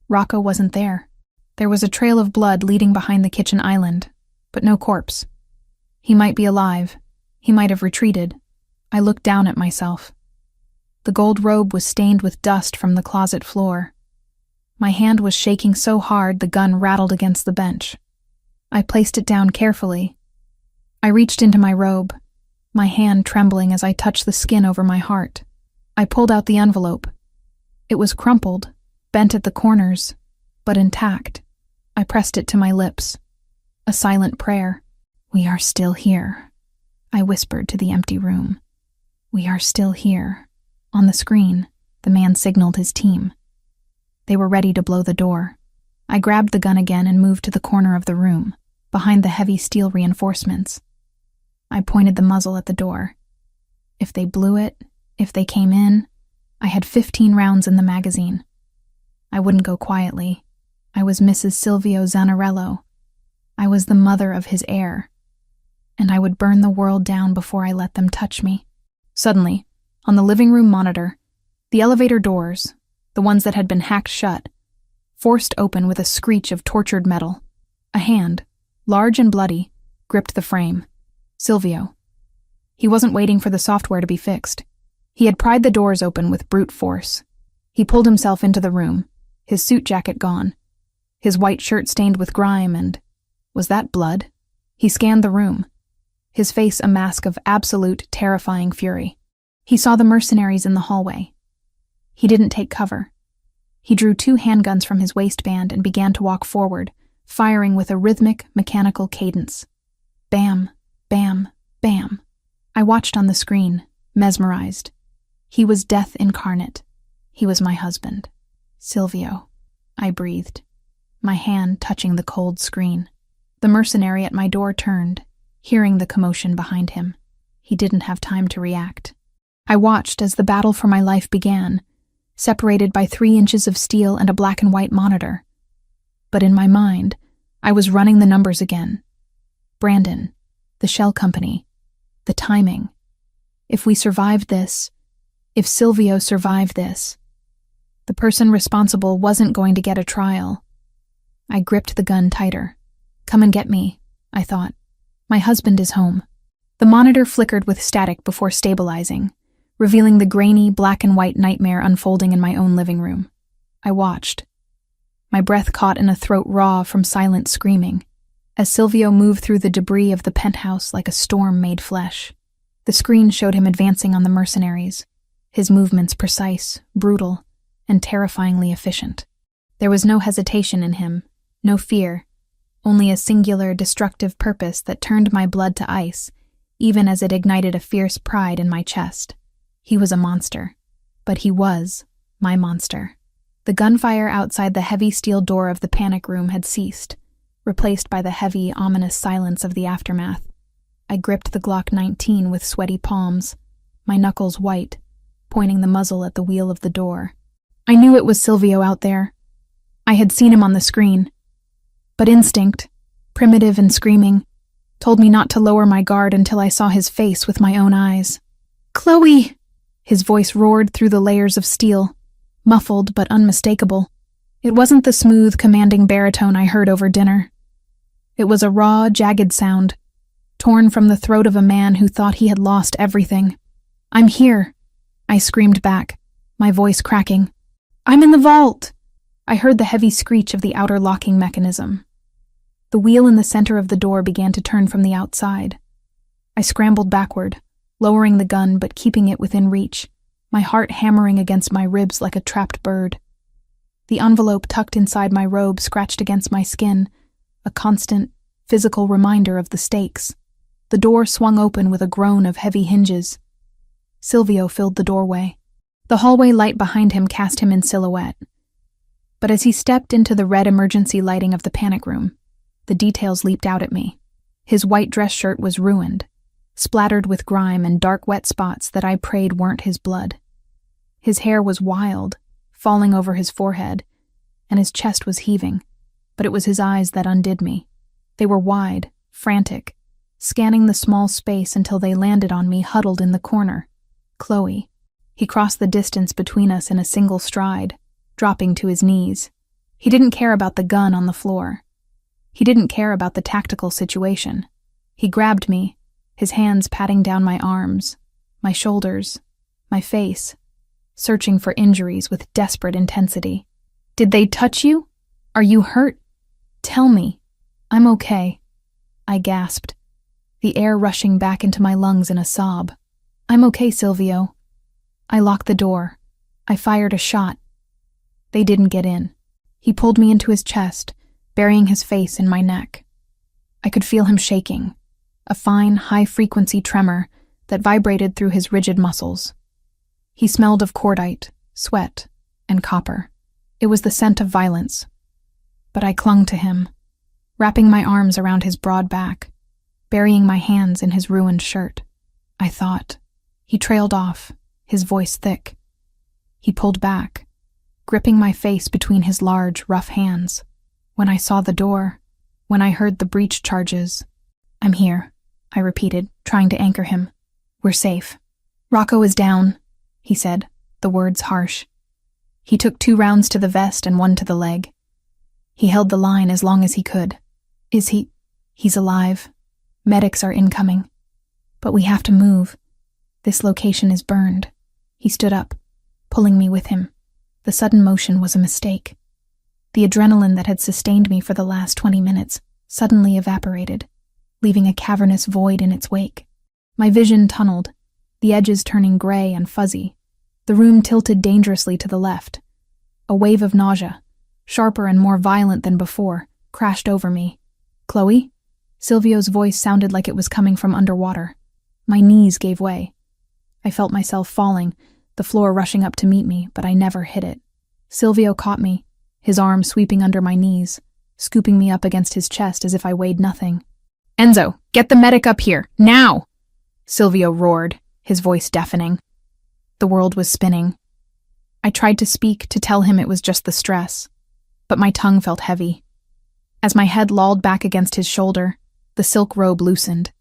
Rocco wasn't there. There was a trail of blood leading behind the kitchen island, but no corpse. He might be alive. He might have retreated. I looked down at myself. The gold robe was stained with dust from the closet floor. My hand was shaking so hard the gun rattled against the bench. I placed it down carefully. I reached into my robe, my hand trembling as I touched the skin over my heart. I pulled out the envelope. It was crumpled, bent at the corners, but intact. I pressed it to my lips. A silent prayer. "We are still here," I whispered to the empty room. "We are still here." On the screen, the man signaled his team. They were ready to blow the door. I grabbed the gun again and moved to the corner of the room, behind the heavy steel reinforcements. I pointed the muzzle at the door. If they blew it, if they came in, I had 15 rounds in the magazine. I wouldn't go quietly. I was Mrs. Silvio Zanarello. I was the mother of his heir. And I would burn the world down before I let them touch me. Suddenly, on the living room monitor, the elevator doors, the ones that had been hacked shut, forced open with a screech of tortured metal. A hand, large and bloody, gripped the frame. Silvio. He wasn't waiting for the software to be fixed. He had pried the doors open with brute force. He pulled himself into the room, his suit jacket gone, his white shirt stained with grime and... was that blood? He scanned the room, his face a mask of absolute, terrifying fury. He saw the mercenaries in the hallway. He didn't take cover. He drew 2 handguns from his waistband and began to walk forward, firing with a rhythmic, mechanical cadence. Bam, bam, bam. I watched on the screen, mesmerized. He was death incarnate. He was my husband. Silvio. I breathed, my hand touching the cold screen. The mercenary at my door turned, hearing the commotion behind him. He didn't have time to react. I watched as the battle for my life began, separated by 3 inches of steel and a black and white monitor. But in my mind, I was running the numbers again. Brandon, the shell company, the timing. If we survived this, if Silvio survived this, the person responsible wasn't going to get a trial. I gripped the gun tighter. Come and get me, I thought. My husband is home. The monitor flickered with static before stabilizing, revealing the grainy, black and white nightmare unfolding in my own living room. I watched. My breath caught in a throat raw from silent screaming, as Silvio moved through the debris of the penthouse like a storm made flesh. The screen showed him advancing on the mercenaries, his movements precise, brutal, and terrifyingly efficient. There was no hesitation in him, no fear, only a singular, destructive purpose that turned my blood to ice, even as it ignited a fierce pride in my chest. He was a monster, but he was my monster. The gunfire outside the heavy steel door of the panic room had ceased, replaced by the heavy, ominous silence of the aftermath. I gripped the Glock 19 with sweaty palms, my knuckles white, pointing the muzzle at the wheel of the door. I knew it was Silvio out there. I had seen him on the screen. But instinct, primitive and screaming, told me not to lower my guard until I saw his face with my own eyes. "Chloe!" His voice roared through the layers of steel, muffled but unmistakable. It wasn't the smooth, commanding baritone I heard over dinner. It was a raw, jagged sound, torn from the throat of a man who thought he had lost everything. "I'm here," I screamed back, my voice cracking. "I'm in the vault!" I heard the heavy screech of the outer locking mechanism. The wheel in the center of the door began to turn from the outside. I scrambled backward, lowering the gun but keeping it within reach, my heart hammering against my ribs like a trapped bird. The envelope tucked inside my robe scratched against my skin, a constant, physical reminder of the stakes. The door swung open with a groan of heavy hinges. Silvio filled the doorway. The hallway light behind him cast him in silhouette. But as he stepped into the red emergency lighting of the panic room, the details leaped out at me. His white dress shirt was ruined, splattered with grime and dark wet spots that I prayed weren't his blood. His hair was wild, falling over his forehead, and his chest was heaving, but it was his eyes that undid me. They were wide, frantic, scanning the small space until they landed on me huddled in the corner. Chloe. He crossed the distance between us in a single stride, dropping to his knees. He didn't care about the gun on the floor. He didn't care about the tactical situation. He grabbed me, his hands patting down my arms, my shoulders, my face, searching for injuries with desperate intensity. "Did they touch you? Are you hurt? Tell me." "I'm okay," I gasped, the air rushing back into my lungs in a sob. "I'm okay, Silvio." I locked the door. I fired a shot. They didn't get in. He pulled me into his chest, burying his face in my neck. I could feel him shaking, a fine, high-frequency tremor that vibrated through his rigid muscles. He smelled of cordite, sweat, and copper. It was the scent of violence. But I clung to him, wrapping my arms around his broad back, burying my hands in his ruined shirt. I thought. He trailed off, his voice thick. He pulled back, gripping my face between his large, rough hands. When I saw the door, when I heard the breach charges, "I'm here," I repeated, trying to anchor him. "We're safe." "Rocco is down," he said, the words harsh. He took 2 rounds to the vest and 1 to the leg. He held the line as long as he could. "Is he? He's alive. Medics are incoming. But we have to move. This location is burned." He stood up, pulling me with him. The sudden motion was a mistake. The adrenaline that had sustained me for the last 20 minutes suddenly evaporated, leaving a cavernous void in its wake. My vision tunneled, the edges turning gray and fuzzy. The room tilted dangerously to the left. A wave of nausea, sharper and more violent than before, crashed over me. "Chloe?" Silvio's voice sounded like it was coming from underwater. My knees gave way. I felt myself falling, the floor rushing up to meet me, but I never hit it. Silvio caught me, his arm sweeping under my knees, scooping me up against his chest as if I weighed nothing. "Enzo, get the medic up here, now!" Silvio roared, his voice deafening. The world was spinning. I tried to speak, to tell him it was just the stress, but my tongue felt heavy. As my head lolled back against his shoulder, the silk robe loosened.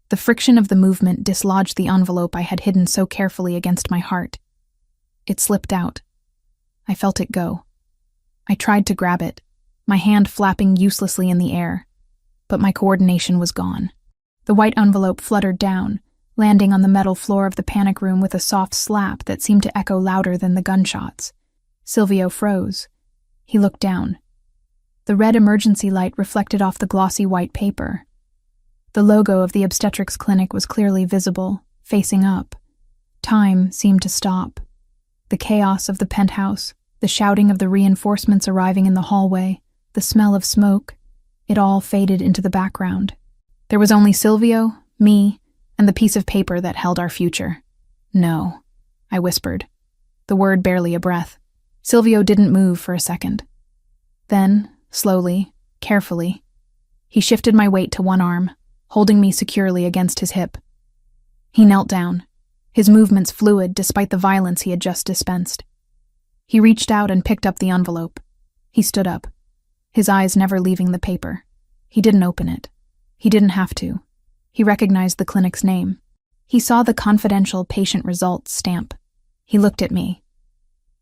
The friction of the movement dislodged the envelope I had hidden so carefully against my heart. It slipped out. I felt it go. I tried to grab it, my hand flapping uselessly in the air, but my coordination was gone. The white envelope fluttered down, landing on the metal floor of the panic room with a soft slap that seemed to echo louder than the gunshots. Silvio froze. He looked down. The red emergency light reflected off the glossy white paper. The logo of the obstetrics clinic was clearly visible, facing up. Time seemed to stop. The chaos of the penthouse, the shouting of the reinforcements arriving in the hallway, the smell of smoke, it all faded into the background. There was only Silvio, me, and the piece of paper that held our future. No, I whispered, the word barely a breath. Silvio didn't move for a second. Then, slowly, carefully, he shifted my weight to one arm, holding me securely against his hip. He knelt down, his movements fluid despite the violence he had just dispensed. He reached out and picked up the envelope. He stood up, his eyes never leaving the paper. He didn't open it. He didn't have to. He recognized the clinic's name. He saw the confidential patient results stamp. He looked at me.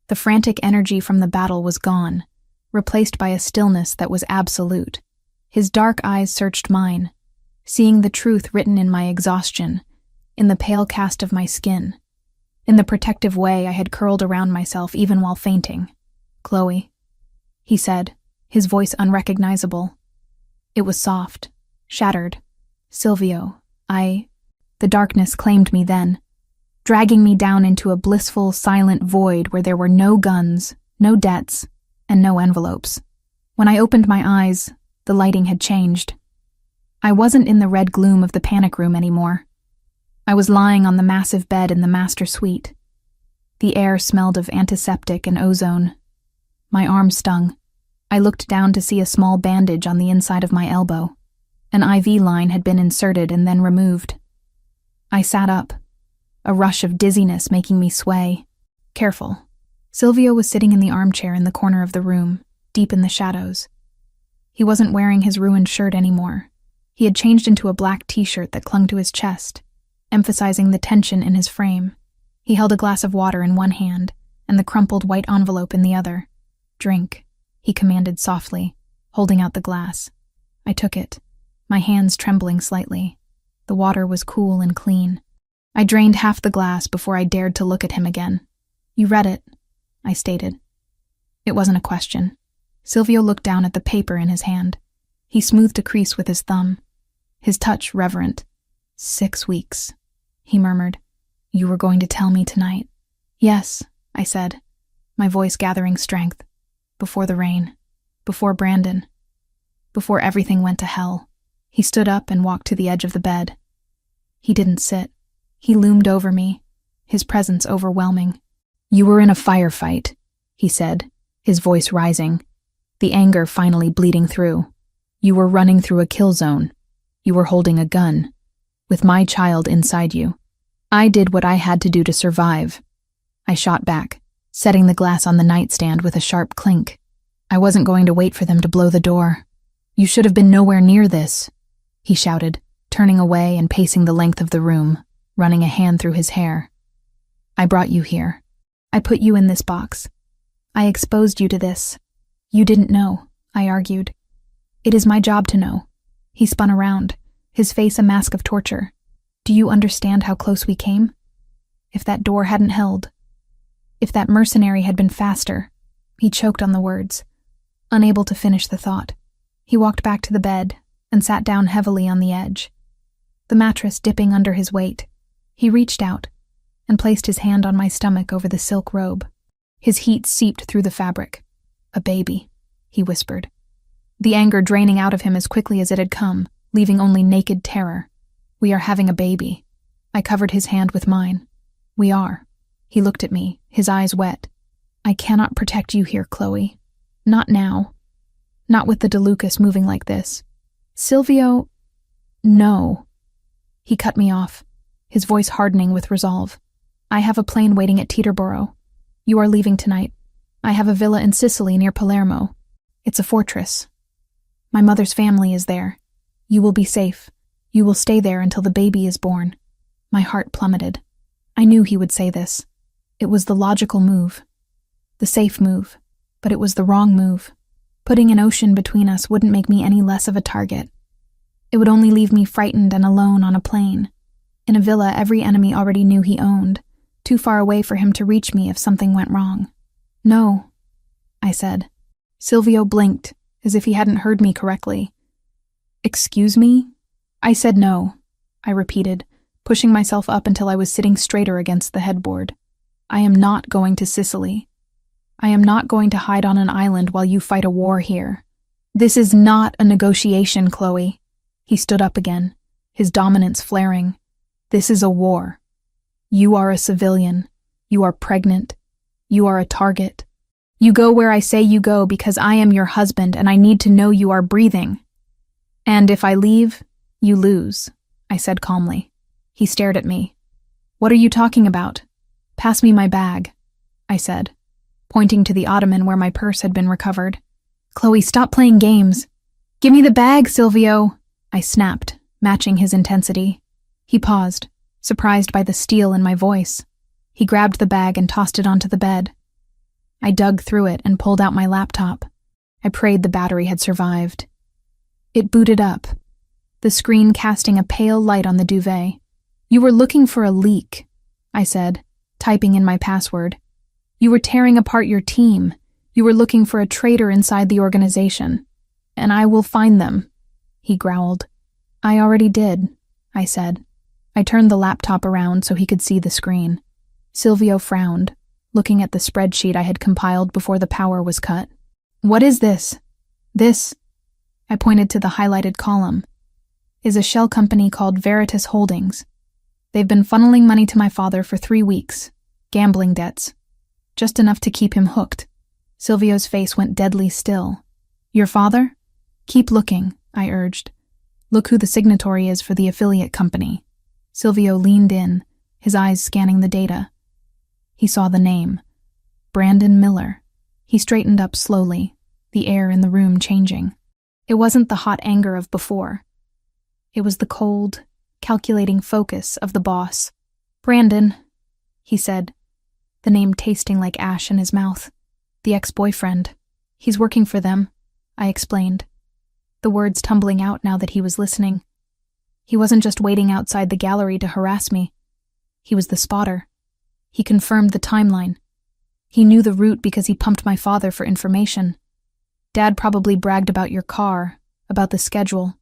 The frantic energy from the battle was gone, replaced by a stillness that was absolute. His dark eyes searched mine, seeing the truth written in my exhaustion, in the pale cast of my skin, in the protective way I had curled around myself even while fainting. "Chloe," he said, his voice unrecognizable. It was soft, shattered. "Silvio, The darkness claimed me then, dragging me down into a blissful, silent void where there were no guns, no debts, and no envelopes. When I opened my eyes, the lighting had changed. I wasn't in the red gloom of the panic room anymore. I was lying on the massive bed in the master suite. The air smelled of antiseptic and ozone. My arm stung. I looked down to see a small bandage on the inside of my elbow. An IV line had been inserted and then removed. I sat up, a rush of dizziness making me sway. Careful. Silvio was sitting in the armchair in the corner of the room, deep in the shadows. He wasn't wearing his ruined shirt anymore. He had changed into a black t-shirt that clung to his chest, emphasizing the tension in his frame. He held a glass of water in one hand and the crumpled white envelope in the other. "Drink," he commanded softly, holding out the glass. I took it, my hands trembling slightly. The water was cool and clean. I drained half the glass before I dared to look at him again. "You read it," I stated. It wasn't a question. Silvio looked down at the paper in his hand. He smoothed a crease with his thumb, his touch reverent. 6 weeks, he murmured. "You were going to tell me tonight." "Yes," I said, my voice gathering strength. "Before the rain, before Brandon, before everything went to hell." He stood up and walked to the edge of the bed. He didn't sit. He loomed over me, his presence overwhelming. "You were in a firefight," he said, his voice rising, the anger finally bleeding through. "You were running through a kill zone. You were holding a gun, with my child inside you. I did what I had to do to survive." I shot back, setting the glass on the nightstand with a sharp clink. "I wasn't going to wait for them to blow the door. You should have been nowhere near this," he shouted, turning away and pacing the length of the room, running a hand through his hair. "I brought you here. I put you in this box. I exposed you to this. You didn't know," I argued. "It is my job to know." He spun around, his face a mask of torture. "Do you understand how close we came? If that door hadn't held, if that mercenary had been faster." He choked on the words, unable to finish the thought. He walked back to the bed and sat down heavily on the edge, the mattress dipping under his weight. He reached out and placed his hand on my stomach over the silk robe. His heat seeped through the fabric. "A baby," he whispered, the anger draining out of him as quickly as it had come, leaving only naked terror. "We are having a baby." I covered his hand with mine. "We are." He looked at me, his eyes wet. "I cannot protect you here, Chloe. Not now. Not with the DeLucas moving like this. Silvio, no." He cut me off, his voice hardening with resolve. "I have a plane waiting at Teterboro. You are leaving tonight. I have a villa in Sicily near Palermo. It's a fortress. My mother's family is there. You will be safe. You will stay there until the baby is born." My heart plummeted. I knew he would say this. It was the logical move. The safe move. But it was the wrong move. Putting an ocean between us wouldn't make me any less of a target. It would only leave me frightened and alone on a plane, in a villa every enemy already knew he owned, too far away for him to reach me if something went wrong. "No," I said. Silvio blinked, as if he hadn't heard me correctly. "Excuse me?" I said no, I repeated, pushing myself up until I was sitting straighter against the headboard. I am not going to Sicily. I am not going to hide on an island while you fight a war here. This is not a negotiation, Chloe. He stood up again, his dominance flaring. This is a war. You are a civilian. You are pregnant. You are a target. You go where I say you go because I am your husband and I need to know you are breathing. And if I leave, you lose, I said calmly. He stared at me. What are you talking about? Pass me my bag, I said, pointing to the ottoman where my purse had been recovered. Chloe, stop playing games. Give me the bag, Silvio, I snapped, matching his intensity. He paused, surprised by the steel in my voice. He grabbed the bag and tossed it onto the bed. I dug through it and pulled out my laptop. I prayed the battery had survived. It booted up, the screen casting a pale light on the duvet. You were looking for a leak, I said, typing in my password. You were tearing apart your team. You were looking for a traitor inside the organization. And I will find them, he growled. I already did, I said. I turned the laptop around so he could see the screen. Silvio frowned, looking at the spreadsheet I had compiled before the power was cut. What is this? This, I pointed to the highlighted column, is a shell company called Veritas Holdings. They've been funneling money to my father for 3 weeks. Gambling debts. Just enough to keep him hooked. Silvio's face went deadly still. Your father? Keep looking, I urged. Look who the signatory is for the affiliate company. Silvio leaned in, his eyes scanning the data. He saw the name. Brandon Miller. He straightened up slowly, the air in the room changing. It wasn't the hot anger of before. It was the cold, calculating focus of the boss. Brandon, he said, the name tasting like ash in his mouth. The ex-boyfriend. He's working for them, I explained, the words tumbling out now that he was listening. He wasn't just waiting outside the gallery to harass me. He was the spotter. He confirmed the timeline. He knew the route because he pumped my father for information. Dad probably bragged about your car, about the schedule,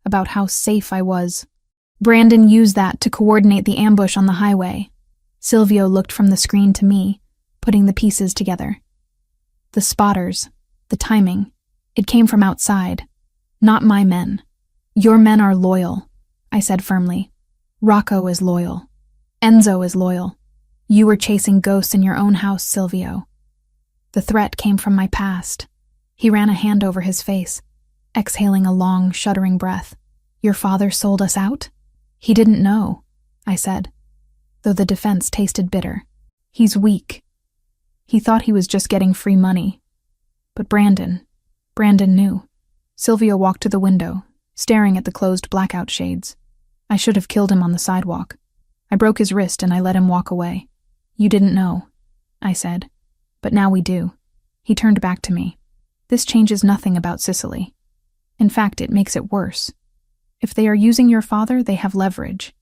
about how safe I was. Brandon used that to coordinate the ambush on the highway. Silvio looked from the screen to me, putting the pieces together. The spotters, the timing, it came from outside. Not my men. Your men are loyal, I said firmly. Rocco is loyal. Enzo is loyal. You were chasing ghosts in your own house, Silvio. The threat came from my past. He ran a hand over his face, exhaling a long, shuddering breath. Your father sold us out? He didn't know, I said, though the defense tasted bitter. He's weak. He thought he was just getting free money. But Brandon knew. Silvio walked to the window, staring at the closed blackout shades. I should have killed him on the sidewalk. I broke his wrist and I let him walk away. You didn't know, I said, but now we do. He turned back to me. This changes nothing about Sicily. In fact, it makes it worse. If they are using your father, they have leverage.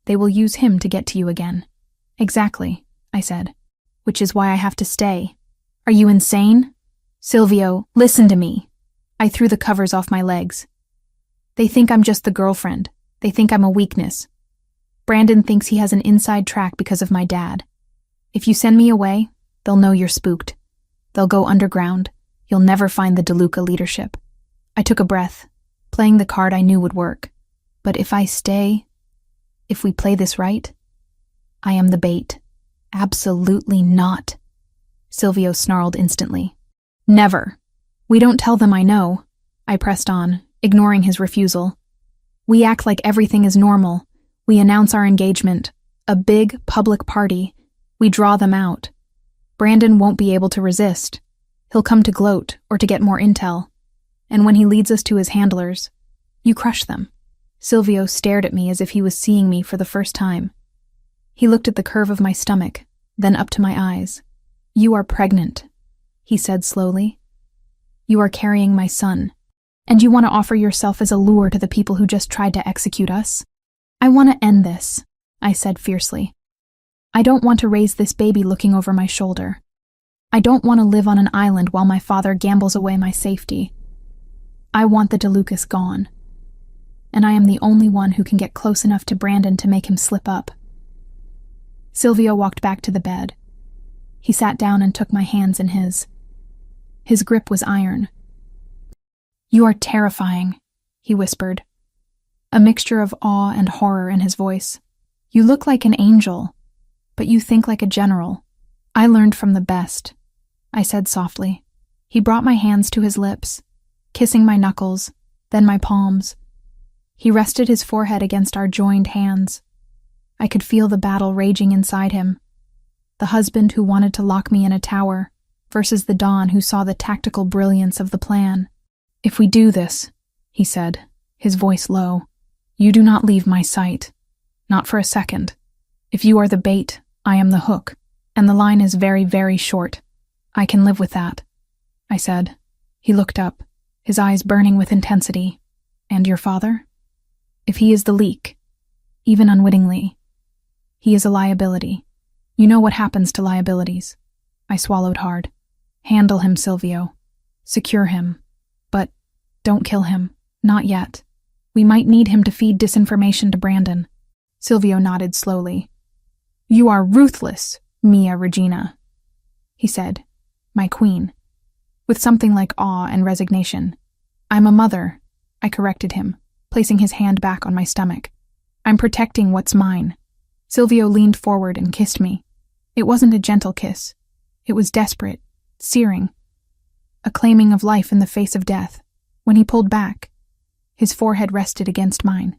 They will use him to get to you again. Exactly, I said, which is why I have to stay. Are you insane? Silvio, listen to me. I threw the covers off my legs. They think I'm just the girlfriend. They think I'm a weakness. Brandon thinks he has an inside track because of my dad. If you send me away, they'll know you're spooked. They'll go underground. You'll never find the DeLuca leadership. I took a breath, playing the card I knew would work. But if I stay, if we play this right, I am the bait. Absolutely not. Silvio snarled instantly. Never. We don't tell them I know. I pressed on, ignoring his refusal. We act like everything is normal. We announce our engagement. A big, public party. We draw them out. Brandon won't be able to resist. He'll come to gloat or to get more intel. And when he leads us to his handlers, you crush them. Silvio stared at me as if he was seeing me for the first time. He looked at the curve of my stomach, then up to my eyes. You are pregnant, he said slowly. You are carrying my son, and you want to offer yourself as a lure to the people who just tried to execute us? I want to end this, I said fiercely. I don't want to raise this baby looking over my shoulder. I don't want to live on an island while my father gambles away my safety. I want the DeLucas gone. And I am the only one who can get close enough to Brandon to make him slip up. Silvio walked back to the bed, He sat down and took my hands in his. His grip was iron. "You are terrifying," he whispered, a mixture of awe and horror in his voice. "You look like an angel, but you think like a general. I learned from the best," I said softly. He brought my hands to his lips, kissing my knuckles, then my palms. He rested his forehead against our joined hands. I could feel the battle raging inside him. The husband who wanted to lock me in a tower versus the Don who saw the tactical brilliance of the plan. "If we do this," he said, his voice low, "you do not leave my sight. Not for a second. If you are the bait, I am the hook, and the line is very, very short. I can live with that," I said. He looked up, his eyes burning with intensity. "And your father? If he is the leak, even unwittingly, he is a liability. You know what happens to liabilities." I swallowed hard. "Handle him, Silvio. Secure him. But don't kill him. Not yet. We might need him to feed disinformation to Brandon." Silvio nodded slowly. "You are ruthless, Mia Regina," he said, "my queen," with something like awe and resignation. "I'm a mother," I corrected him, placing his hand back on my stomach. "I'm protecting what's mine." Silvio leaned forward and kissed me. It wasn't a gentle kiss. It was desperate, searing, a claiming of life in the face of death. When he pulled back, his forehead rested against mine.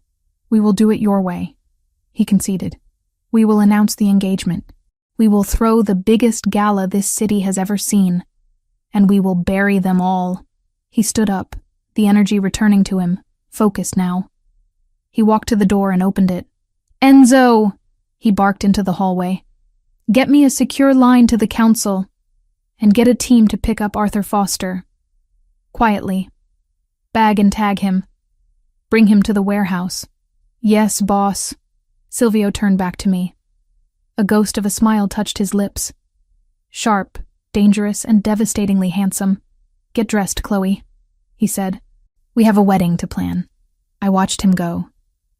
"We will do it your way," he conceded. "We will announce the engagement. We will throw the biggest gala this city has ever seen. And we will bury them all." He stood up, the energy returning to him, focused now. He walked to the door and opened it. "Enzo!" he barked into the hallway. "Get me a secure line to the council, and get a team to pick up Arthur Foster. Quietly. Bag and tag him. Bring him to the warehouse." "Yes, boss." Silvio turned back to me. A ghost of a smile touched his lips. "Sharp, dangerous, and devastatingly handsome. Get dressed, Chloe," he said. "We have a wedding to plan." I watched him go,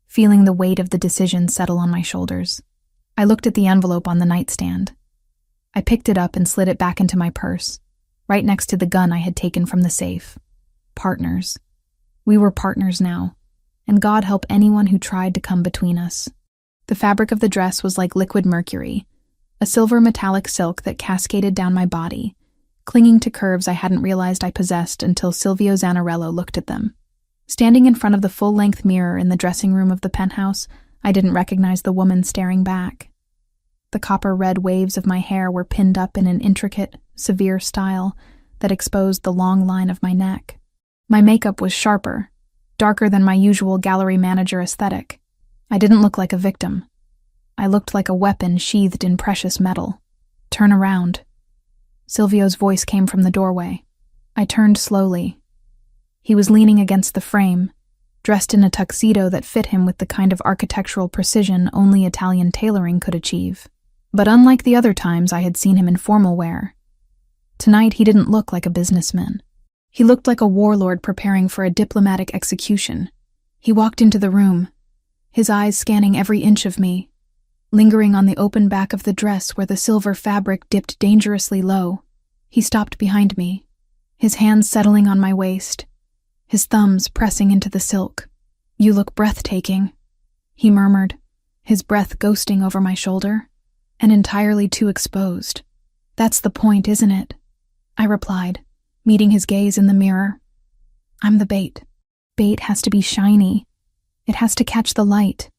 feeling the weight of the decision settle on my shoulders. I looked at the envelope on the nightstand. I picked it up and slid it back into my purse, right next to the gun I had taken from the safe. Partners. We were partners now, and God help anyone who tried to come between us. The fabric of the dress was like liquid mercury, a silver metallic silk that cascaded down my body, clinging to curves I hadn't realized I possessed until Silvio Zanarello looked at them. Standing in front of the full-length mirror in the dressing room of the penthouse, I didn't recognize the woman staring back. The copper-red waves of my hair were pinned up in an intricate, severe style that exposed the long line of my neck. My makeup was sharper, darker than my usual gallery manager aesthetic. I didn't look like a victim. I looked like a weapon sheathed in precious metal. "Turn around." Silvio's voice came from the doorway. I turned slowly. He was leaning against the frame, dressed in a tuxedo that fit him with the kind of architectural precision only Italian tailoring could achieve. But unlike the other times I had seen him in formal wear, tonight he didn't look like a businessman. He looked like a warlord preparing for a diplomatic execution. He walked into the room, his eyes scanning every inch of me, lingering on the open back of the dress where the silver fabric dipped dangerously low. He stopped behind me, his hands settling on my waist, his thumbs pressing into the silk. "You look breathtaking," he murmured, his breath ghosting over my shoulder, and entirely too exposed. "That's the point, isn't it?" I replied, meeting his gaze in the mirror. "I'm the bait. Bait has to be shiny. It has to catch the light.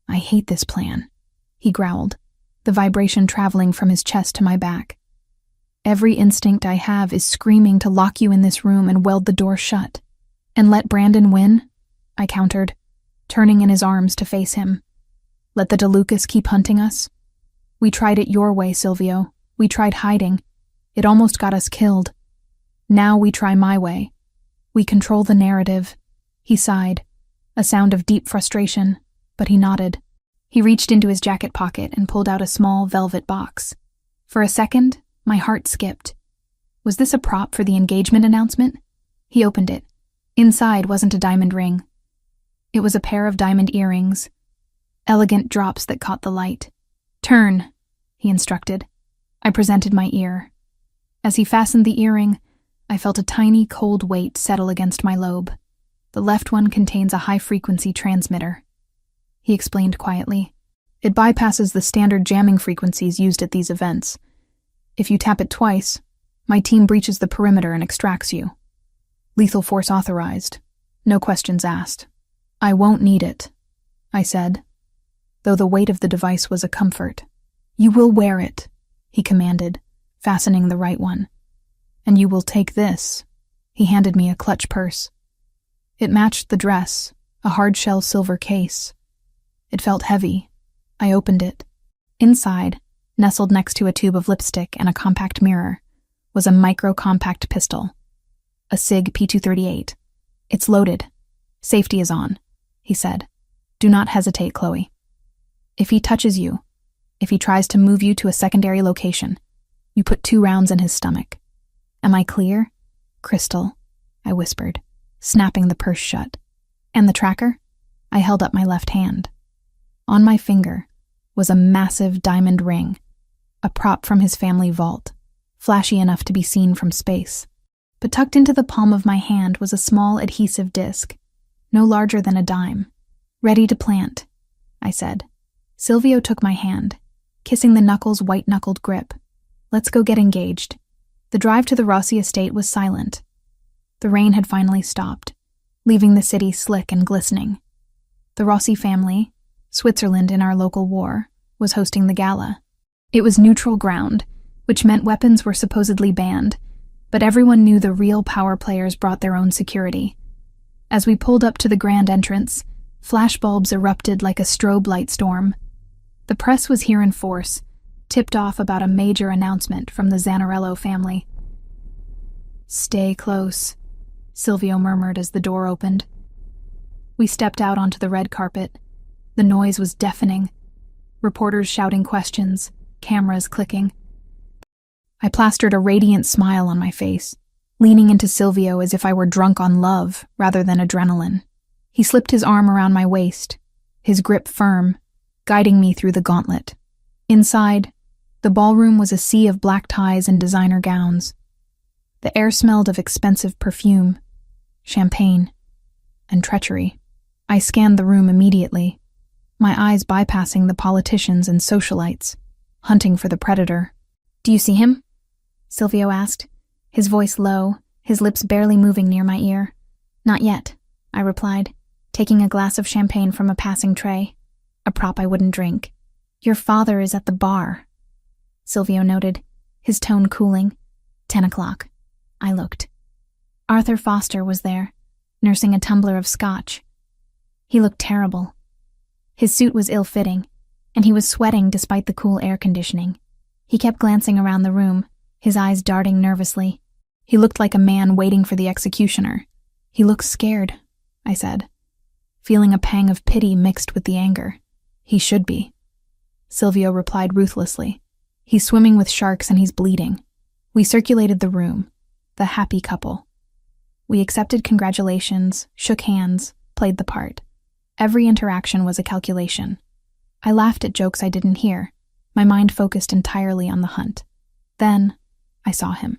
I hate this plan," he growled, the vibration traveling from his chest to my back. "Every instinct I have is screaming to lock you in this room and weld the door shut. And let Brandon win?" I countered, turning in his arms to face him. "Let the DeLucas keep hunting us? We tried it your way, Silvio. We tried hiding. It almost got us killed. Now we try my way. We control the narrative." He sighed, a sound of deep frustration, but he nodded. He reached into his jacket pocket and pulled out a small velvet box. For a second, my heart skipped. Was this a prop for the engagement announcement? He opened it. Inside wasn't a diamond ring. It was a pair of diamond earrings, elegant drops that caught the light. "Turn," he instructed. I presented my ear. As he fastened the earring, I felt a tiny, cold weight settle against my lobe. The left one contains a high-frequency transmitter. He explained quietly. It bypasses the standard jamming frequencies used at these events. If you tap it twice, my team breaches the perimeter and extracts you. Lethal force authorized. No questions asked. I won't need it, I said, though the weight of the device was a comfort. You will wear it, he commanded, fastening the right one. And you will take this. He handed me a clutch purse. It matched the dress, a hard-shell silver case. It felt heavy. I opened it. Inside, nestled next to a tube of lipstick and a compact mirror, was a micro-compact pistol. A SIG P238. It's loaded. Safety is on, he said. Do not hesitate, Chloe. If he touches you, if he tries to move you to a secondary location, you put 2 rounds in his stomach. Am I clear? Crystal, I whispered, snapping the purse shut. And the tracker? I held up my left hand. On my finger was a massive diamond ring, a prop from his family vault, flashy enough to be seen from space. But tucked into the palm of my hand was a small adhesive disc, no larger than a dime. Ready to plant, I said. Silvio took my hand, kissing the knuckles' white-knuckled grip. Let's go get engaged. The drive to the Rossi estate was silent. The rain had finally stopped, leaving the city slick and glistening. The Rossi family, Switzerland in our local war, was hosting the gala. It was neutral ground, which meant weapons were supposedly banned, but everyone knew the real power players brought their own security. As we pulled up to the grand entrance, flashbulbs erupted like a strobe light storm. The press was here in force, tipped off about a major announcement from the Zanarello family. Stay close, Silvio murmured as the door opened. We stepped out onto the red carpet. The noise was deafening. Reporters shouting questions, cameras clicking. I plastered a radiant smile on my face, leaning into Silvio as if I were drunk on love rather than adrenaline. He slipped his arm around my waist, his grip firm, guiding me through the gauntlet. Inside, the ballroom was a sea of black ties and designer gowns. The air smelled of expensive perfume, champagne, and treachery. I scanned the room immediately, my eyes bypassing the politicians and socialites, hunting for the predator. Do you see him? Silvio asked, his voice low, his lips barely moving near my ear. Not yet, I replied, taking a glass of champagne from a passing tray, a prop I wouldn't drink. Your father is at the bar, Silvio noted, his tone cooling. 10 o'clock. I looked. Arthur Foster was there, nursing a tumbler of scotch. He looked terrible. His suit was ill-fitting, and he was sweating despite the cool air conditioning. He kept glancing around the room, his eyes darting nervously. He looked like a man waiting for the executioner. He looks scared, I said, feeling a pang of pity mixed with the anger. He should be. Silvio replied ruthlessly. He's swimming with sharks and he's bleeding. We circulated the room, the happy couple. We accepted congratulations, shook hands, played the part. Every interaction was a calculation. I laughed at jokes I didn't hear, my mind focused entirely on the hunt. Then, I saw him.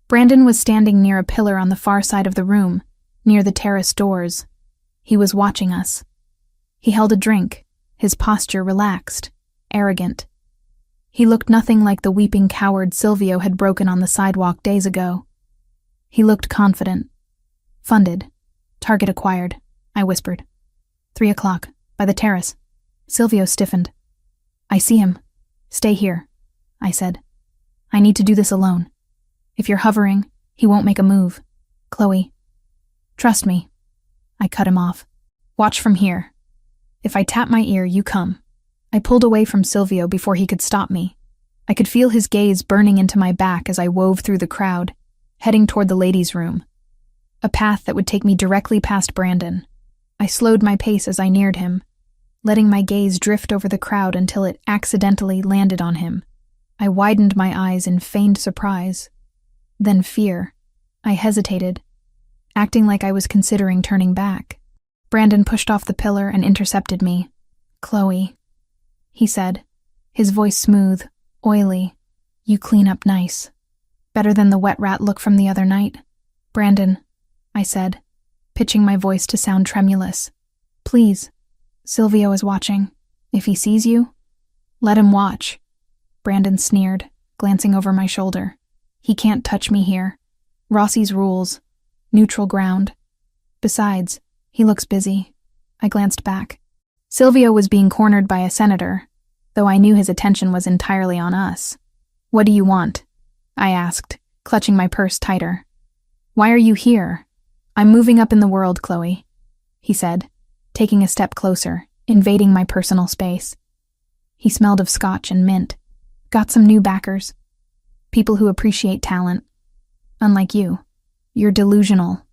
Brandon was standing near a pillar on the far side of the room, near the terrace doors. He was watching us. He held a drink, his posture relaxed, arrogant. He looked nothing like the weeping coward Silvio had broken on the sidewalk days ago. He looked confident. Funded. Target acquired, I whispered. 3 o'clock, by the terrace. Silvio stiffened. I see him. Stay here, I said. I need to do this alone. If you're hovering, he won't make a move. Chloe. Trust me. I cut him off. Watch from here. If I tap my ear, you come. I pulled away from Silvio before he could stop me. I could feel his gaze burning into my back as I wove through the crowd, heading toward the ladies' room. A path that would take me directly past Brandon. I slowed my pace as I neared him, letting my gaze drift over the crowd until it accidentally landed on him. I widened my eyes in feigned surprise, then fear. I hesitated, acting like I was considering turning back. Brandon pushed off the pillar and intercepted me. Chloe, he said, his voice smooth, oily. You clean up nice. Better than the wet rat look from the other night. Brandon, I said, pitching my voice to sound tremulous. Please, Silvio is watching. If he sees you, let him watch. Brandon sneered, glancing over my shoulder. He can't touch me here. Rossi's rules. Neutral ground. Besides, he looks busy. I glanced back. Silvio was being cornered by a senator, though I knew his attention was entirely on us. What do you want? I asked, clutching my purse tighter. Why are you here? I'm moving up in the world, Chloe, he said, taking a step closer, invading my personal space. He smelled of scotch and mint. Got some new backers. People who appreciate talent. Unlike you. You're delusional,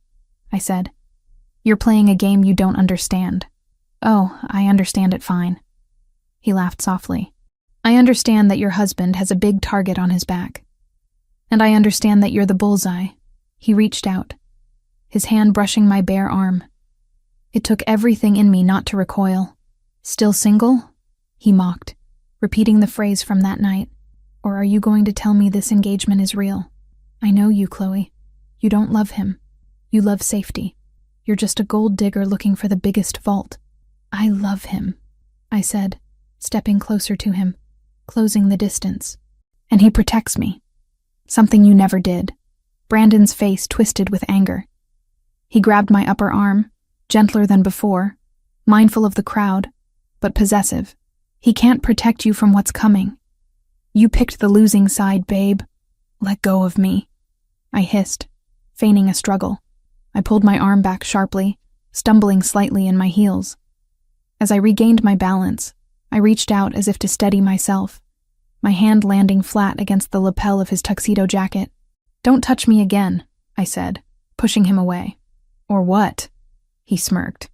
I said. You're playing a game you don't understand. Oh, I understand it fine. He laughed softly. I understand that your husband has a big target on his back. And I understand that you're the bullseye. He reached out, his hand brushing my bare arm. It took everything in me not to recoil. Still single? He mocked, repeating the phrase from that night. Or are you going to tell me this engagement is real? I know you, Chloe. You don't love him. You love safety. You're just a gold digger looking for the biggest vault. I love him, I said, stepping closer to him, closing the distance. And he protects me. Something you never did. Brandon's face twisted with anger. He grabbed my upper arm, gentler than before, mindful of the crowd, but possessive. He can't protect you from what's coming. You picked the losing side, babe. Let go of me. I hissed, feigning a struggle. I pulled my arm back sharply, stumbling slightly in my heels. As I regained my balance, I reached out as if to steady myself, my hand landing flat against the lapel of his tuxedo jacket. Don't touch me again, I said, pushing him away. Or what? He smirked.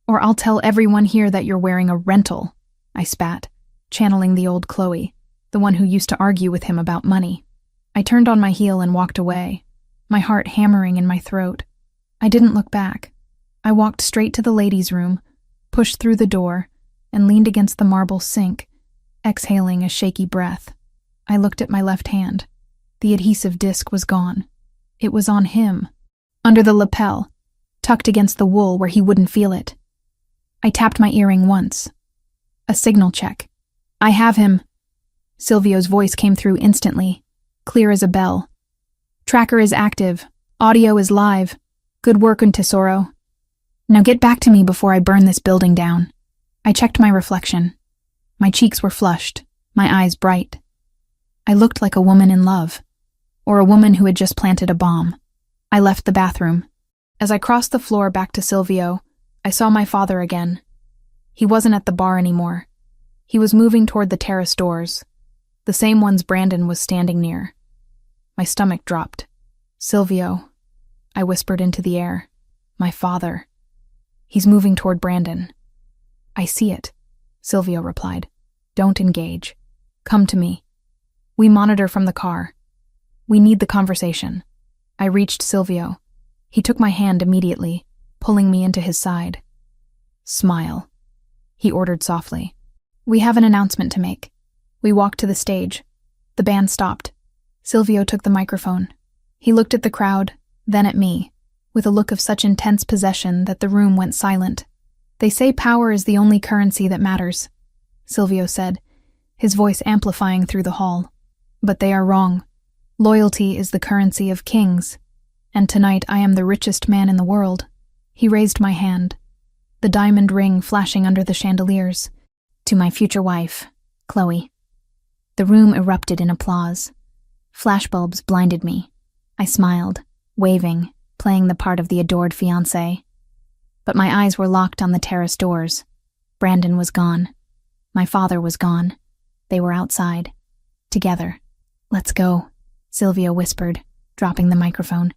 Or I'll tell everyone here that you're wearing a rental, I spat, channeling the old Chloe, the one who used to argue with him about money. I turned on my heel and walked away, my heart hammering in my throat. I didn't look back. I walked straight to the ladies' room, pushed through the door, and leaned against the marble sink, exhaling a shaky breath. I looked at my left hand. The adhesive disc was gone. It was on him, under the lapel, tucked against the wool where he wouldn't feel it. I tapped my earring once. A signal check. I have him. Silvio's voice came through instantly, clear as a bell. Tracker is active. Audio is live. Good work, Tesoro. Now get back to me before I burn this building down. I checked my reflection. My cheeks were flushed, my eyes bright. I looked like a woman in love, or a woman who had just planted a bomb. I left the bathroom. As I crossed the floor back to Silvio, I saw my father again. He wasn't at the bar anymore. He was moving toward the terrace doors, the same ones Brandon was standing near. My stomach dropped. Silvio, I whispered into the air. My father. He's moving toward Brandon. I see it, Silvio replied. Don't engage. Come to me. We monitor from the car. We need the conversation. I reached Silvio. He took my hand immediately, pulling me into his side. Smile, he ordered softly. We have an announcement to make. We walked to the stage. The band stopped. Silvio took the microphone. He looked at the crowd, then at me, with a look of such intense possession that the room went silent. They say power is the only currency that matters, Silvio said, his voice amplifying through the hall. But they are wrong. Loyalty is the currency of kings. And tonight I am the richest man in the world. He raised my hand, the diamond ring flashing under the chandeliers. To my future wife, Chloe. The room erupted in applause. Flashbulbs blinded me. I smiled, waving, playing the part of the adored fiancé. But my eyes were locked on the terrace doors. Brandon was gone. My father was gone. They were outside. Together. Let's go, Silvio whispered, dropping the microphone.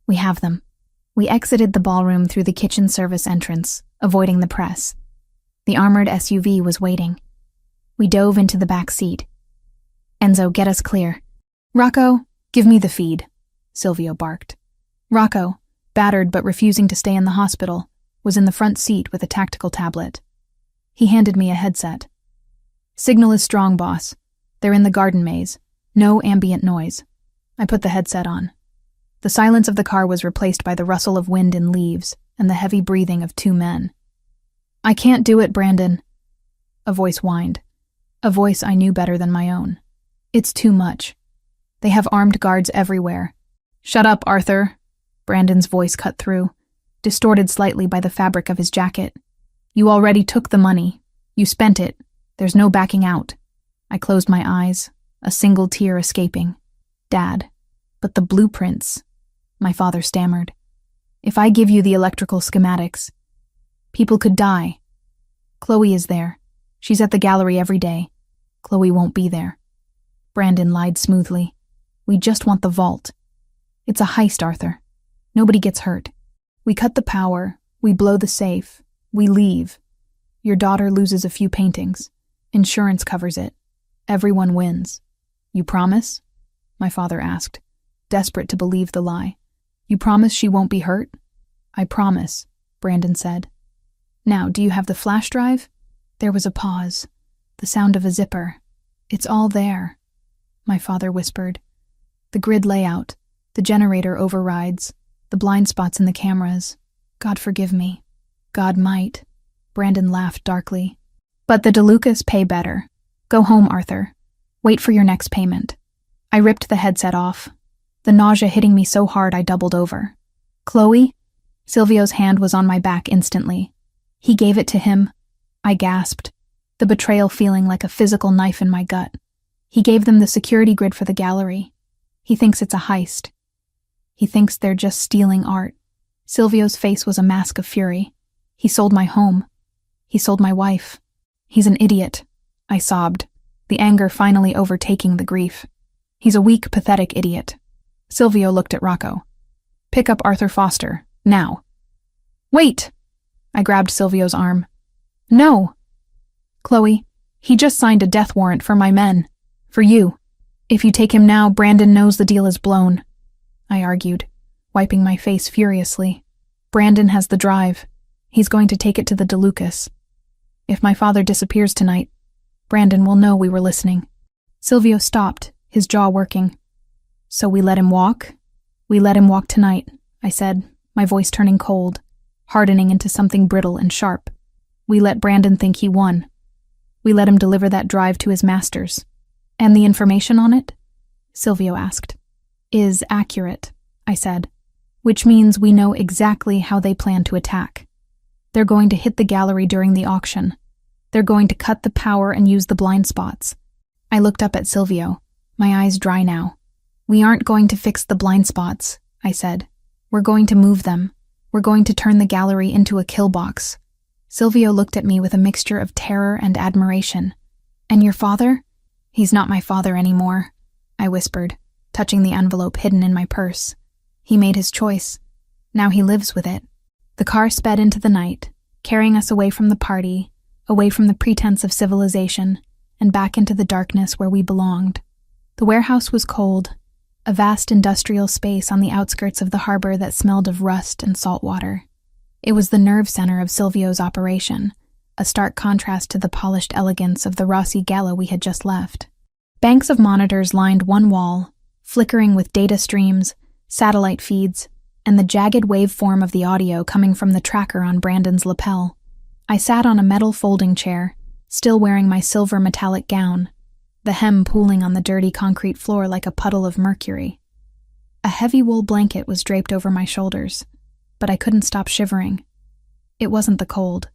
We have them. We exited the ballroom through the kitchen service entrance, avoiding the press. The armored SUV was waiting. We dove into the back seat. Enzo, get us clear. Rocco, give me the feed, Silvio barked. Rocco, battered but refusing to stay in the hospital, was in the front seat with a tactical tablet. He handed me a headset. Signal is strong, boss. They're in the garden maze. No ambient noise. I put the headset on. The silence of the car was replaced by the rustle of wind in leaves and the heavy breathing of two men. "I can't do it, Brandon," a voice whined, a voice I knew better than my own. "It's too much. They have armed guards everywhere." "Shut up, Arthur," Brandon's voice cut through, distorted slightly by the fabric of his jacket. "You already took the money. You spent it. There's no backing out." I closed my eyes, a single tear escaping. "Dad, but the blueprints," my father stammered. "If I give you the electrical schematics, people could die. Chloe is there. She's at the gallery every day. Chloe won't be there." Brandon lied smoothly. "We just want the vault. It's a heist, Arthur. Nobody gets hurt. We cut the power, we blow the safe, we leave. Your daughter loses a few paintings. Insurance covers it. Everyone wins. You promise?" my father asked, desperate to believe the lie. "You promise she won't be hurt?" "I promise," Brandon said. "Now, do you have the flash drive?" There was a pause, the sound of a zipper. "It's all there," my father whispered. "The grid layout, the generator overrides, the blind spots in the cameras. God forgive me. God might." Brandon laughed darkly. "But the DeLucas pay better. Go home, Arthur. Wait for your next payment." I ripped the headset off, the nausea hitting me so hard I doubled over. "Chloe?" Silvio's hand was on my back instantly. "He gave it to him," I gasped, the betrayal feeling like a physical knife in my gut. "He gave them the security grid for the gallery. He thinks it's a heist. He thinks they're just stealing art." Silvio's face was a mask of fury. "He sold my home. He sold my wife. He's an idiot," I sobbed, the anger finally overtaking the grief. "He's a weak, pathetic idiot." Silvio looked at Rocco. "Pick up Arthur Foster, now." "Wait!" I grabbed Silvio's arm. "No!" "Chloe, he just signed a death warrant for my men. For you. If you take him now, Brandon knows the deal is blown," I argued, wiping my face furiously. "Brandon has the drive. He's going to take it to the DeLucas. If my father disappears tonight, Brandon will know we were listening." Silvio stopped, his jaw working. "So we let him walk?" "We let him walk tonight," I said, my voice turning cold, hardening into something brittle and sharp. "We let Brandon think he won. We let him deliver that drive to his masters." "And the information on it?" Silvio asked. "Is accurate," I said, "which means we know exactly how they plan to attack. They're going to hit the gallery during the auction. They're going to cut the power and use the blind spots." I looked up at Silvio, my eyes dry now. "We aren't going to fix the blind spots," I said. "We're going to move them. We're going to turn the gallery into a kill box." Silvio looked at me with a mixture of terror and admiration. "And your father?" "He's not my father anymore," I whispered, touching the envelope hidden in my purse. "He made his choice. Now he lives with it." The car sped into the night, carrying us away from the party, away from the pretense of civilization, and back into the darkness where we belonged. The warehouse was cold, a vast industrial space on the outskirts of the harbor that smelled of rust and salt water. It was the nerve center of Silvio's operation, a stark contrast to the polished elegance of the Rossi Gala we had just left. Banks of monitors lined one wall, flickering with data streams, satellite feeds, and the jagged waveform of the audio coming from the tracker on Brandon's lapel. I sat on a metal folding chair, still wearing my silver metallic gown, the hem pooling on the dirty concrete floor like a puddle of mercury. A heavy wool blanket was draped over my shoulders, but I couldn't stop shivering. It wasn't the cold.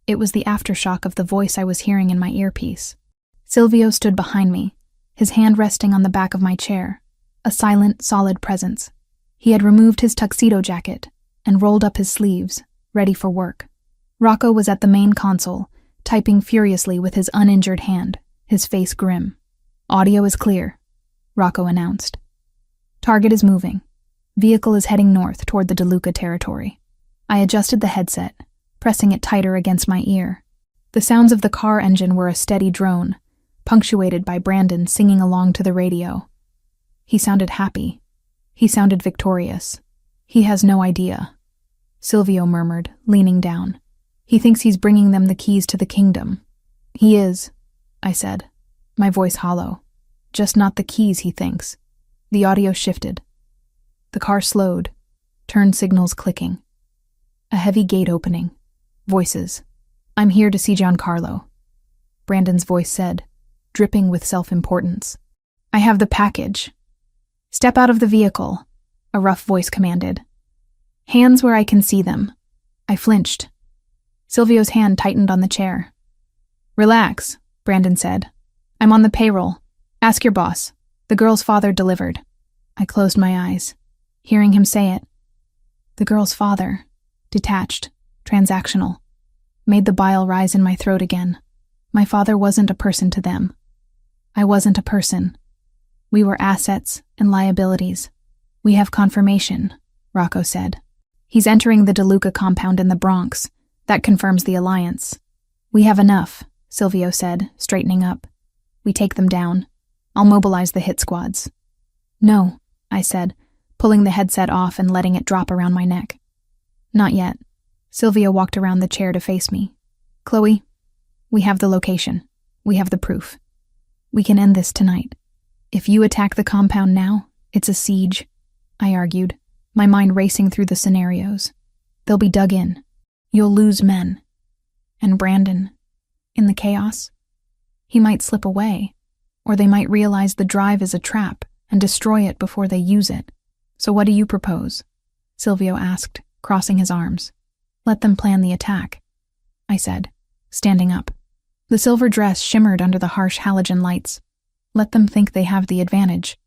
It was the aftershock of the voice I was hearing in my earpiece. Silvio stood behind me, his hand resting on the back of my chair, a silent, solid presence. He had removed his tuxedo jacket and rolled up his sleeves, ready for work. Rocco was at the main console, typing furiously with his uninjured hand, his face grim. "Audio is clear," Rocco announced. "Target is moving. Vehicle is heading north toward the DeLuca territory." I adjusted the headset, pressing it tighter against my ear. The sounds of the car engine were a steady drone, punctuated by Brandon singing along to the radio. He sounded happy. He sounded victorious. "He has no idea," Silvio murmured, leaning down. "He thinks he's bringing them the keys to the kingdom." "He is," I said, my voice hollow. Just not the keys, he thinks. The audio shifted. The car slowed, turn signals clicking. A heavy gate opening. Voices. I'm here to see Giancarlo, Brandon's voice said, dripping with self-importance. I have the package. Step out of the vehicle, a rough voice commanded. Hands where I can see them. I flinched. Silvio's hand tightened on the chair. Relax, Brandon said. I'm on the payroll. Ask your boss. The girl's father delivered. I closed my eyes, hearing him say it. The girl's father, detached, transactional, made the bile rise in my throat again. My father wasn't a person to them. I wasn't a person. We were assets and liabilities. We have confirmation, Rocco said. He's entering the DeLuca compound in the Bronx. That confirms the alliance. We have enough, Silvio said, straightening up. We take them down. I'll mobilize the hit squads. No, I said, pulling the headset off and letting it drop around my neck. Not yet. Silvio walked around the chair to face me. Chloe, we have the location. We have the proof. We can end this tonight. If you attack the compound now, it's a siege, I argued, my mind racing through the scenarios. They'll be dug in. You'll lose men. And Brandon, in the chaos, he might slip away, or they might realize the drive is a trap and destroy it before they use it. So what do you propose? Silvio asked, crossing his arms. Let them plan the attack, I said, standing up. The silver dress shimmered under the harsh halogen lights. Let them think they have the advantage.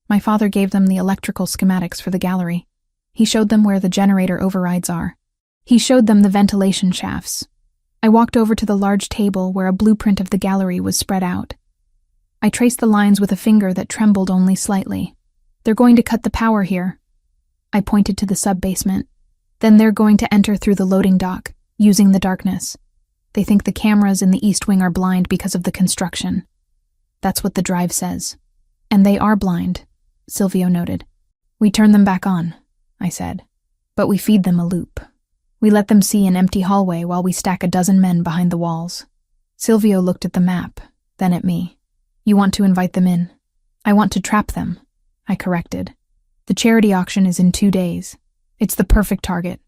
My father gave them the electrical schematics for the gallery. He showed them where the generator overrides are. He showed them the ventilation shafts. I walked over to the large table where a blueprint of the gallery was spread out. I traced the lines with a finger that trembled only slightly. They're going to cut the power here. I pointed to the sub-basement. Then they're going to enter through the loading dock, using the darkness. They think the cameras in the East Wing are blind because of the construction. That's what the drive says. And they are blind, Silvio noted. We turn them back on, I said. But we feed them a loop. We let them see an empty hallway while we stack a dozen men behind the walls. Silvio looked at the map, then at me. You want to invite them in? I want to trap them, I corrected. The charity auction is in 2 days. It's the perfect target.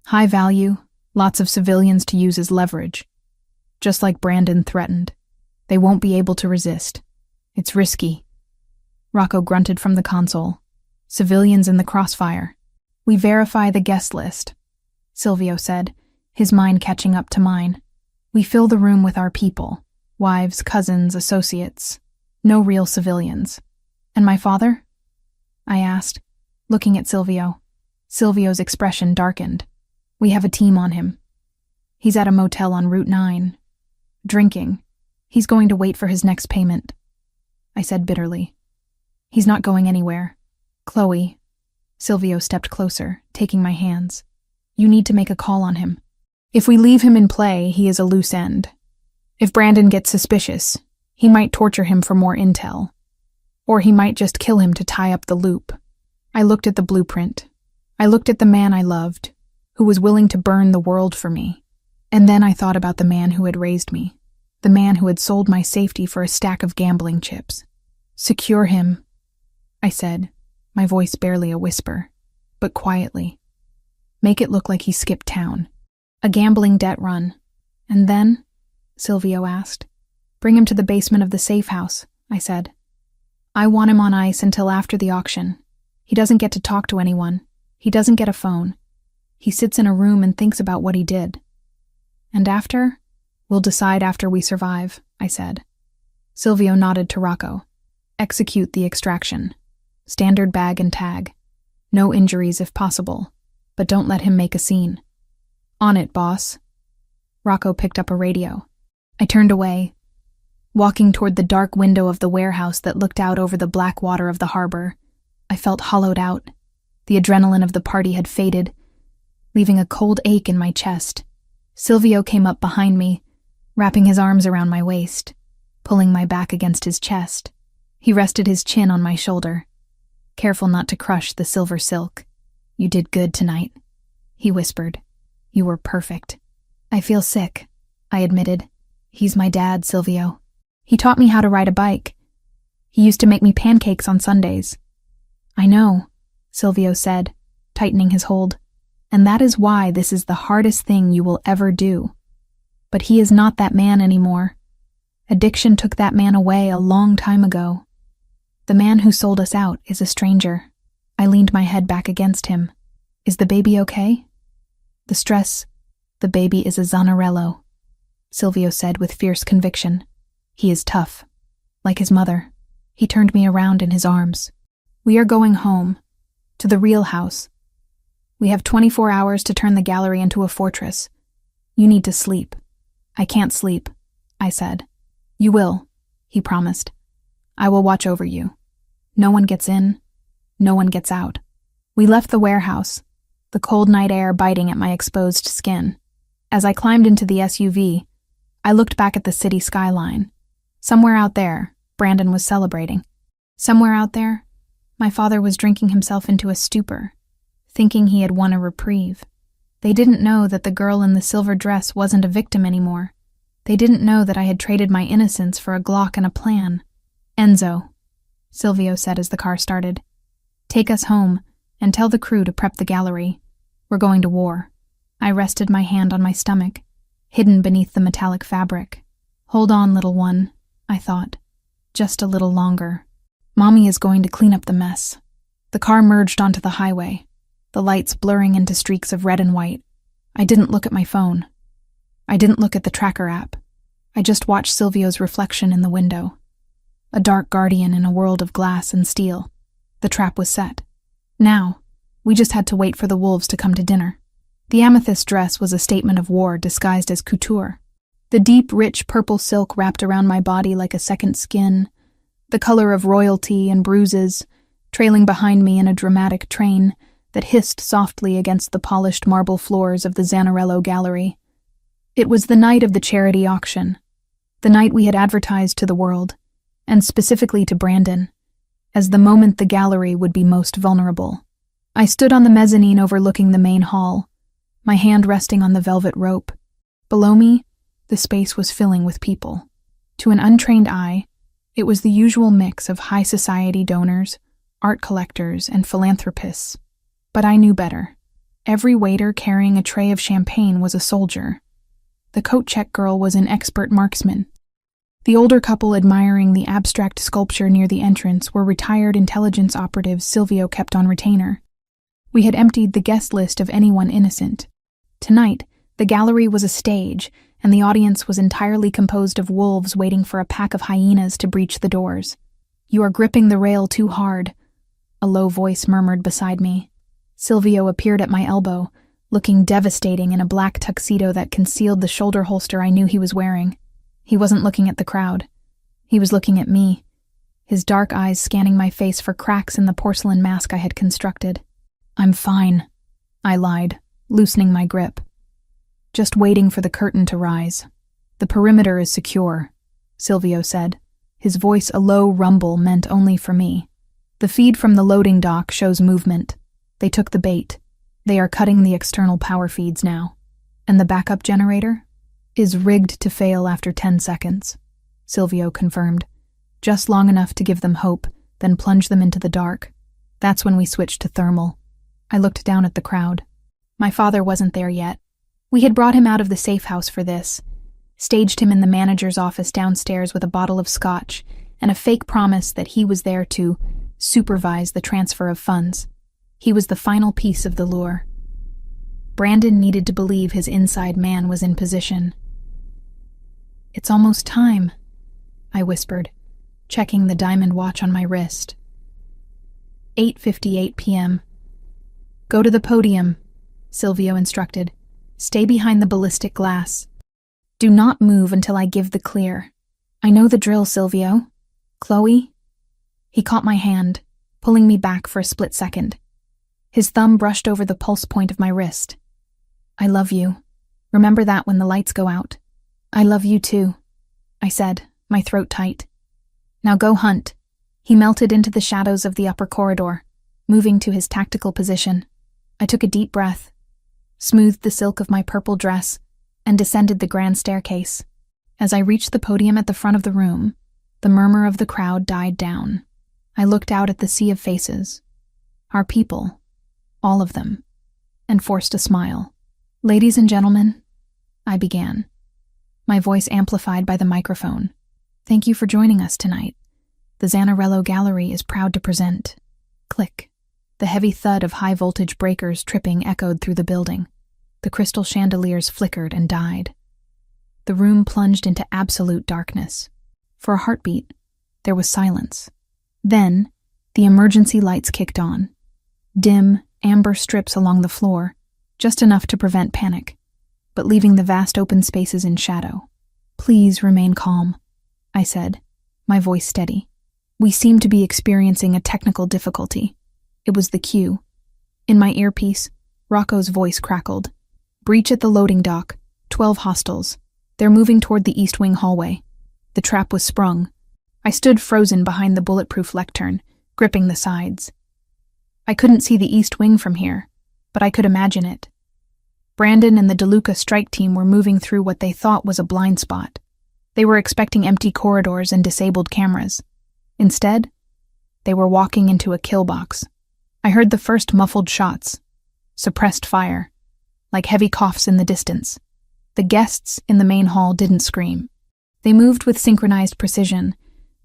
High value, lots of civilians to use as leverage. Just like Brandon threatened. They won't be able to resist. It's risky. Rocco grunted from the console. Civilians in the crossfire. We verify the guest list, Silvio said, his mind catching up to mine. We fill the room with our people. Wives, cousins, associates. No real civilians. And my father? I asked, looking at Silvio. Silvio's expression darkened. We have a team on him. He's at a motel on Route 9. Drinking. He's going to wait for his next payment. I said bitterly. He's not going anywhere. Chloe. Silvio stepped closer, taking my hands. You need to make a call on him. If we leave him in play, he is a loose end. If Brandon gets suspicious, he might torture him for more intel. Or he might just kill him to tie up the loop. I looked at the blueprint. I looked at the man I loved, who was willing to burn the world for me. And then I thought about the man who had raised me, the man who had sold my safety for a stack of gambling chips. Secure him, I said, my voice barely a whisper, but quietly. Make it look like he skipped town. A gambling debt run. And then, Silvio asked. Bring him to the basement of the safe house, I said. I want him on ice until after the auction. He doesn't get to talk to anyone. He doesn't get a phone. He sits in a room and thinks about what he did. And after? We'll decide after we survive, I said. Silvio nodded to Rocco. Execute the extraction. Standard bag and tag. No injuries if possible, but don't let him make a scene. On it, boss. Rocco picked up a radio. I turned away, walking toward the dark window of the warehouse that looked out over the black water of the harbor. I felt hollowed out. The adrenaline of the party had faded, leaving a cold ache in my chest. Silvio came up behind me, wrapping his arms around my waist, pulling my back against his chest. He rested his chin on my shoulder, careful not to crush the silver silk. You did good tonight, he whispered. You were perfect. I feel sick, I admitted. He's my dad, Silvio. He taught me how to ride a bike. He used to make me pancakes on Sundays." "I know," Silvio said, tightening his hold. "And that is why this is the hardest thing you will ever do. But he is not that man anymore. Addiction took that man away a long time ago. The man who sold us out is a stranger." I leaned my head back against him. "Is the baby okay?" "The stress, the baby is a Zanarello," Silvio said with fierce conviction. "He is tough, like his mother." He turned me around in his arms. "We are going home, to the real house. We have 24 hours to turn the gallery into a fortress. You need to sleep." "I can't sleep," I said. "You will," he promised. "I will watch over you. No one gets in, no one gets out." We left the warehouse, the cold night air biting at my exposed skin. As I climbed into the SUV, I looked back at the city skyline. Somewhere out there, Brandon was celebrating. Somewhere out there, my father was drinking himself into a stupor, thinking he had won a reprieve. They didn't know that the girl in the silver dress wasn't a victim anymore. They didn't know that I had traded my innocence for a Glock and a plan. "Enzo," Silvio said as the car started, "take us home and tell the crew to prep the gallery. We're going to war." I rested my hand on my stomach, hidden beneath the metallic fabric. "Hold on, little one," I thought. "Just a little longer. Mommy is going to clean up the mess." The car merged onto the highway, the lights blurring into streaks of red and white. I didn't look at my phone. I didn't look at the tracker app. I just watched Silvio's reflection in the window. A dark guardian in a world of glass and steel. The trap was set. Now, we just had to wait for the wolves to come to dinner. The amethyst dress was a statement of war disguised as couture. The deep, rich purple silk wrapped around my body like a second skin, the color of royalty and bruises, trailing behind me in a dramatic train that hissed softly against the polished marble floors of the Zanarello gallery. It was the night of the charity auction, the night we had advertised to the world, and specifically to Brandon, as the moment the gallery would be most vulnerable. I stood on the mezzanine overlooking the main hall, my hand resting on the velvet rope. Below me, the space was filling with people. To an untrained eye, it was the usual mix of high society donors, art collectors, and philanthropists. But I knew better. Every waiter carrying a tray of champagne was a soldier. The coat-check girl was an expert marksman. The older couple admiring the abstract sculpture near the entrance were retired intelligence operatives Silvio kept on retainer. We had emptied the guest list of anyone innocent. Tonight, the gallery was a stage, and the audience was entirely composed of wolves waiting for a pack of hyenas to breach the doors. "You are gripping the rail too hard," a low voice murmured beside me. Silvio appeared at my elbow, looking devastating in a black tuxedo that concealed the shoulder holster I knew he was wearing. He wasn't looking at the crowd. He was looking at me, his dark eyes scanning my face for cracks in the porcelain mask I had constructed. "I'm fine," I lied, loosening my grip. "Just waiting for the curtain to rise. The perimeter is secure," Silvio said, his voice a low rumble meant only for me. "The feed from the loading dock shows movement. They took the bait. They are cutting the external power feeds now. And the backup generator is rigged to fail after 10 seconds, Silvio confirmed. Just long enough to give them hope, then plunge them into the dark. That's when we switched to thermal." I looked down at the crowd. My father wasn't there yet. We had brought him out of the safe house for this, staged him in the manager's office downstairs with a bottle of scotch and a fake promise that he was there to supervise the transfer of funds. He was the final piece of the lure. Brandon needed to believe his inside man was in position. "It's almost time," I whispered, checking the diamond watch on my wrist. 8:58 p.m. "Go to the podium," Silvio instructed. "Stay behind the ballistic glass. Do not move until I give the clear." "I know the drill, Silvio. Chloe?" He caught my hand, pulling me back for a split second. His thumb brushed over the pulse point of my wrist. "I love you. Remember that when the lights go out." "I love you too," I said, my throat tight. "Now go hunt." He melted into the shadows of the upper corridor, moving to his tactical position. I took a deep breath, smoothed the silk of my purple dress, and descended the grand staircase. As I reached the podium at the front of the room, The murmur of the crowd died down. I looked out at the sea of faces. Our people, all of them, and forced a smile. "Ladies and gentlemen," I began, my voice amplified by the microphone. "Thank you for joining us tonight. The Zanarello Gallery is proud to present." Click. The heavy thud of high-voltage breakers tripping echoed through the building. The crystal chandeliers flickered and died. The room plunged into absolute darkness. For a heartbeat, there was silence. Then, the emergency lights kicked on. Dim, amber strips along the floor, just enough to prevent panic, but leaving the vast open spaces in shadow. "Please remain calm," I said, my voice steady. "We seem to be experiencing a technical difficulty." It was the cue. In my earpiece, Rocco's voice crackled. "Breach at the loading dock. 12 hostiles. They're moving toward the East Wing hallway." The trap was sprung. I stood frozen behind the bulletproof lectern, gripping the sides. I couldn't see the East Wing from here, but I could imagine it. Brandon and the DeLuca strike team were moving through what they thought was a blind spot. They were expecting empty corridors and disabled cameras. Instead, they were walking into a kill box. I heard the first muffled shots, suppressed fire, like heavy coughs in the distance. The guests in the main hall didn't scream. They moved with synchronized precision,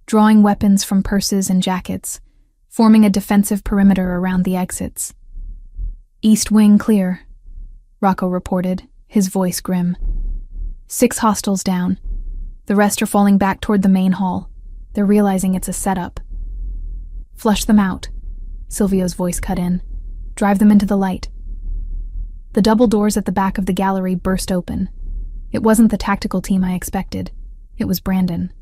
drawing weapons from purses and jackets, forming a defensive perimeter around the exits. "East Wing clear," Rocco reported, his voice grim. 6 hostiles down. The rest are falling back toward the main hall. They're realizing it's a setup. "Flush them out," Silvio's voice cut in. "Drive them into the light." The double doors at the back of the gallery burst open. It wasn't the tactical team I expected. It was Brandon.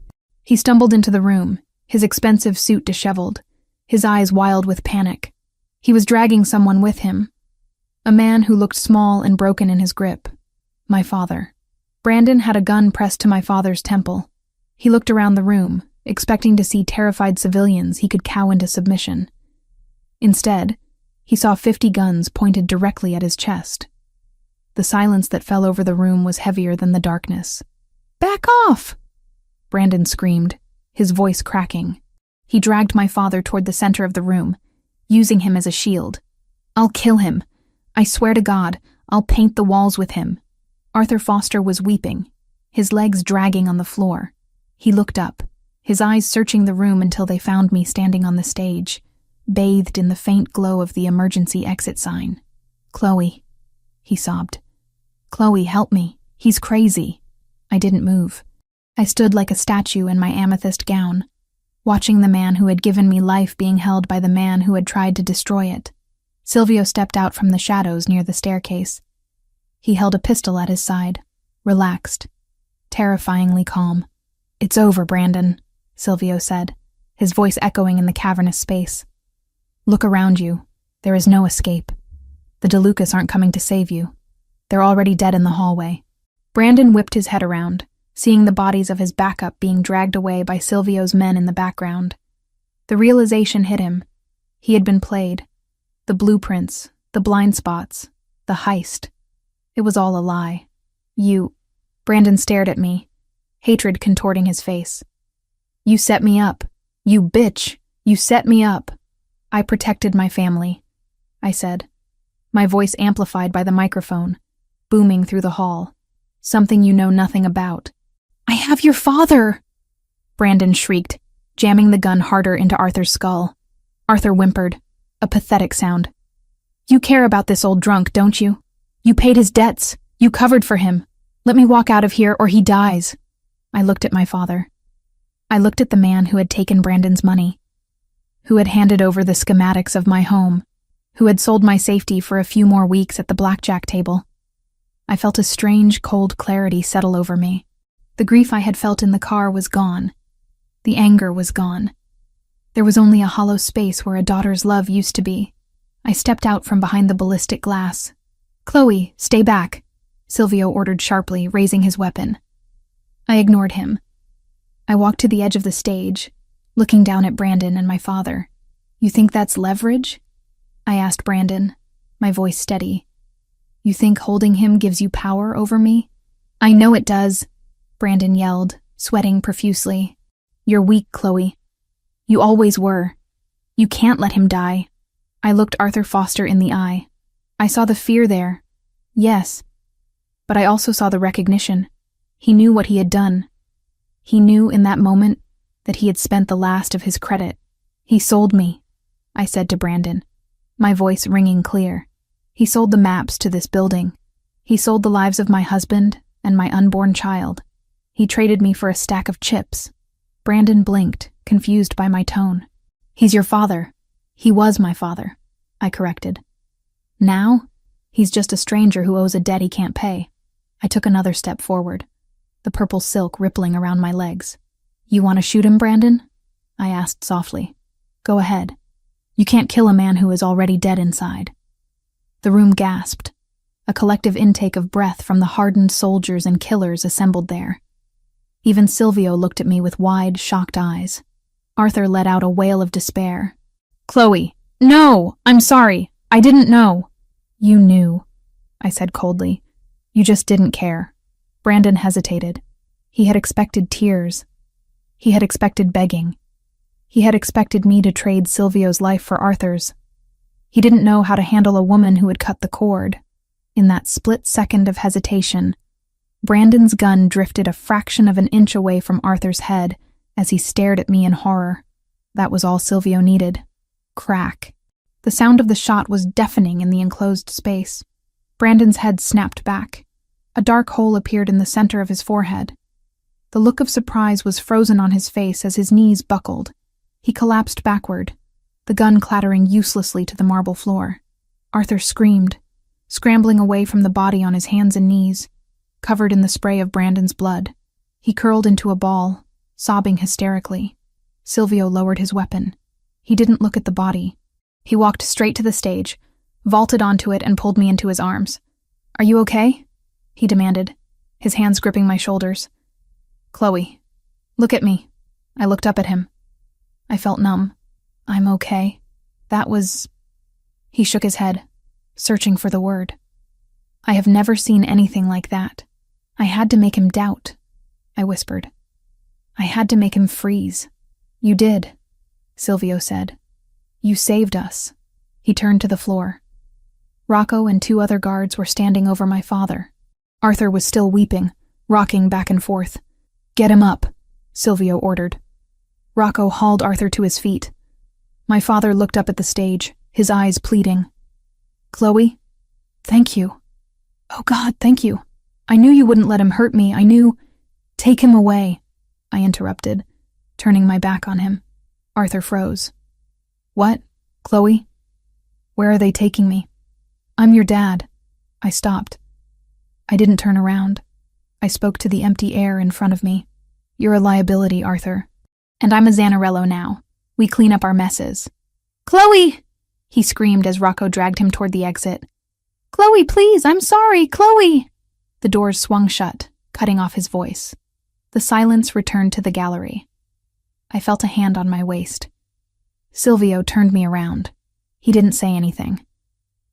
He stumbled into the room, his expensive suit disheveled, his eyes wild with panic. He was dragging someone with him, a man who looked small and broken in his grip. My father. Brandon had a gun pressed to my father's temple. He looked around the room, expecting to see terrified civilians he could cow into submission. Instead, he saw 50 guns pointed directly at his chest. The silence that fell over the room was heavier than the darkness. "Back off!" Brandon screamed, his voice cracking. He dragged my father toward the center of the room, using him as a shield. "I'll kill him. I swear to God, I'll paint the walls with him." Arthur Foster was weeping, his legs dragging on the floor. He looked up, his eyes searching the room until they found me standing on the stage, bathed in the faint glow of the emergency exit sign. "Chloe," he sobbed. "Chloe, help me. He's crazy." I didn't move. I stood like a statue in my amethyst gown, watching the man who had given me life being held by the man who had tried to destroy it. Silvio stepped out from the shadows near the staircase. He held a pistol at his side, relaxed, terrifyingly calm. "It's over, Brandon," Silvio said, his voice echoing in the cavernous space. "Look around you. There is no escape. The DeLucas aren't coming to save you. They're already dead in the hallway." Brandon whipped his head around, seeing the bodies of his backup being dragged away by Silvio's men in the background. The realization hit him. He had been played. The blueprints, the blind spots, the heist. It was all a lie. Brandon stared at me, hatred contorting his face. "You set me up. You bitch. You set me up." "I protected my family," I said, my voice amplified by the microphone, booming through the hall. "Something you know nothing about." "I have your father!" Brandon shrieked, jamming the gun harder into Arthur's skull. Arthur whimpered, a pathetic sound. "You care about this old drunk, don't you? You paid his debts. You covered for him. Let me walk out of here or he dies." I looked at my father. I looked at the man who had taken Brandon's money, who had handed over the schematics of my home, who had sold my safety for a few more weeks at the blackjack table. I felt a strange, cold clarity settle over me. The grief I had felt in the car was gone. The anger was gone. There was only a hollow space where a daughter's love used to be. I stepped out from behind the ballistic glass. "Chloe, stay back," Silvio ordered sharply, raising his weapon. I ignored him. I walked to the edge of the stage, looking down at Brandon and my father. "You think that's leverage?" I asked Brandon, my voice steady. "You think holding him gives you power over me?" "I know it does," Brandon yelled, sweating profusely. You're weak, Chloe. You always were. You can't let him die. I looked Arthur Foster in the eye. I saw the fear there. Yes. But I also saw the recognition. He knew what he had done. He knew in that moment that he had spent the last of his credit. He sold me, I said to Brandon, my voice ringing clear. He sold the maps to this building. He sold the lives of my husband and my unborn child. He traded me for a stack of chips. Brandon blinked, confused by my tone. He's your father. He was my father, I corrected. Now, he's just a stranger who owes a debt he can't pay. I took another step forward, the purple silk rippling around my legs. You want to shoot him, Brandon? I asked softly. Go ahead. You can't kill a man who is already dead inside. The room gasped, a collective intake of breath from the hardened soldiers and killers assembled there. Even Silvio looked at me with wide, shocked eyes. Arthur let out a wail of despair. Chloe, no! I'm sorry. I didn't know. You knew, I said coldly. You just didn't care. Brandon hesitated. He had expected tears. He had expected begging. He had expected me to trade Silvio's life for Arthur's. He didn't know how to handle a woman who had cut the cord. In that split second of hesitation, Brandon's gun drifted a fraction of an inch away from Arthur's head as he stared at me in horror. That was all Silvio needed. Crack. The sound of the shot was deafening in the enclosed space. Brandon's head snapped back. A dark hole appeared in the center of his forehead. The look of surprise was frozen on his face as his knees buckled. He collapsed backward, the gun clattering uselessly to the marble floor. Arthur screamed, scrambling away from the body on his hands and knees, covered in the spray of Brandon's blood. He curled into a ball, sobbing hysterically. Silvio lowered his weapon. He didn't look at the body. He walked straight to the stage, vaulted onto it, and pulled me into his arms. Are you okay? He demanded, his hands gripping my shoulders. Chloe, look at me. I looked up at him. I felt numb. I'm okay. That was... He shook his head, searching for the word. I have never seen anything like that. I had to make him doubt, I whispered. I had to make him freeze. You did, Silvio said. You saved us. He turned to the floor. Rocco and 2 other guards were standing over my father. Arthur was still weeping, rocking back and forth. Get him up, Silvio ordered. Rocco hauled Arthur to his feet. My father looked up at the stage, his eyes pleading. Chloe, thank you. Oh God, thank you. I knew you wouldn't let him hurt me. I knew... Take him away, I interrupted, turning my back on him. Arthur froze. What, Chloe? Where are they taking me? I'm your dad. I stopped. I didn't turn around. I spoke to the empty air in front of me. You're a liability, Arthur. And I'm a Zanarello now. We clean up our messes. Chloe! He screamed as Rocco dragged him toward the exit. Chloe, please, I'm sorry, Chloe! The doors swung shut, cutting off his voice. The silence returned to the gallery. I felt a hand on my waist. Silvio turned me around. He didn't say anything.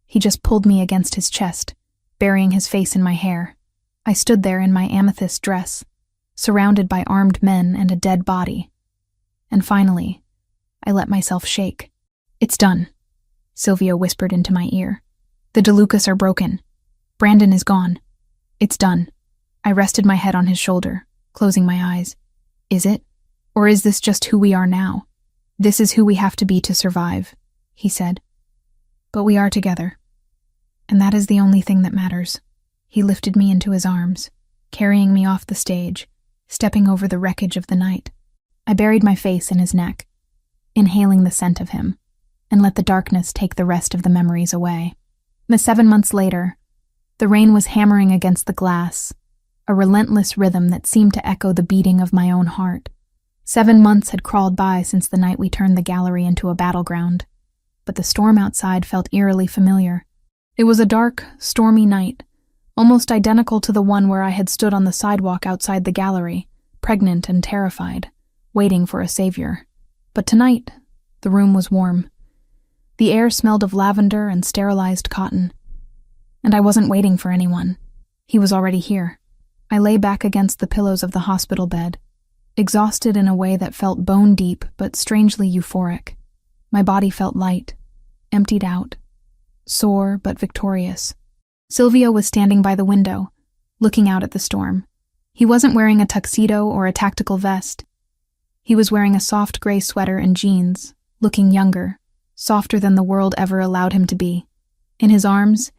He just pulled me against his chest, burying his face in my hair. I stood there in my amethyst dress, surrounded by armed men and a dead body. And finally, I let myself shake. It's done, Silvio whispered into my ear. The DeLucas are broken. Brandon is gone. It's done. I rested my head on his shoulder, closing my eyes. Is it? Or is this just who we are now? This is who we have to be to survive, he said. But we are together. And that is the only thing that matters. He lifted me into his arms, carrying me off the stage, stepping over the wreckage of the night. I buried my face in his neck, inhaling the scent of him, and let the darkness take the rest of the memories away. 7 months later, the rain was hammering against the glass, a relentless rhythm that seemed to echo the beating of my own heart. 7 months had crawled by since the night we turned the gallery into a battleground, but the storm outside felt eerily familiar. It was a dark, stormy night, almost identical to the one where I had stood on the sidewalk outside the gallery, pregnant and terrified, waiting for a savior. But tonight, the room was warm. The air smelled of lavender and sterilized cotton. And I wasn't waiting for anyone. He was already here. I lay back against the pillows of the hospital bed, exhausted in a way that felt bone-deep but strangely euphoric. My body felt light, emptied out, sore but victorious. Silvio was standing by the window, looking out at the storm. He wasn't wearing a tuxedo or a tactical vest. He was wearing a soft gray sweater and jeans, looking younger, softer than the world ever allowed him to be. In his arms,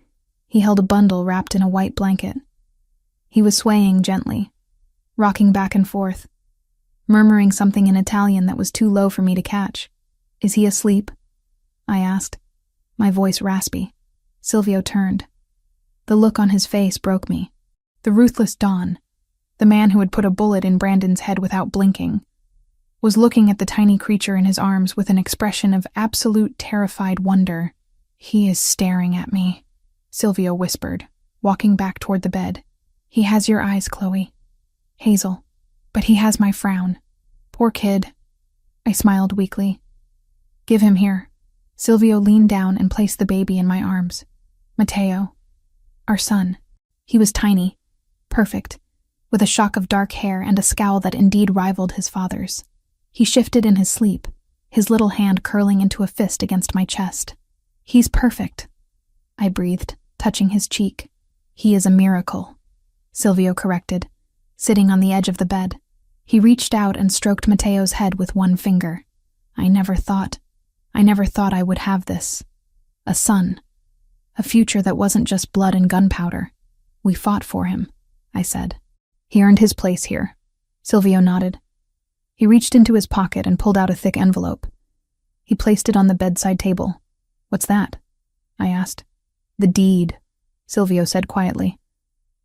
he held a bundle wrapped in a white blanket. He was swaying gently, rocking back and forth, murmuring something in Italian that was too low for me to catch. "Is he asleep?" I asked, my voice raspy. Silvio turned. The look on his face broke me. The ruthless Don, the man who had put a bullet in Brandon's head without blinking, was looking at the tiny creature in his arms with an expression of absolute terrified wonder. "He is staring at me," Silvio whispered, walking back toward the bed. "He has your eyes, Chloe. Hazel. But he has my frown. Poor kid." I smiled weakly. "Give him here." Silvio leaned down and placed the baby in my arms. Matteo. Our son. He was tiny, perfect, with a shock of dark hair and a scowl that indeed rivaled his father's. He shifted in his sleep, his little hand curling into a fist against my chest. "He's perfect," I breathed, touching his cheek. "He is a miracle," Silvio corrected, sitting on the edge of the bed. He reached out and stroked Matteo's head with one finger. I never thought I would have this. A son. A future that wasn't just blood and gunpowder. "We fought for him," I said. "He earned his place here." Silvio nodded. He reached into his pocket and pulled out a thick envelope. He placed it on the bedside table. "What's that?" I asked. "The deed," Silvio said quietly.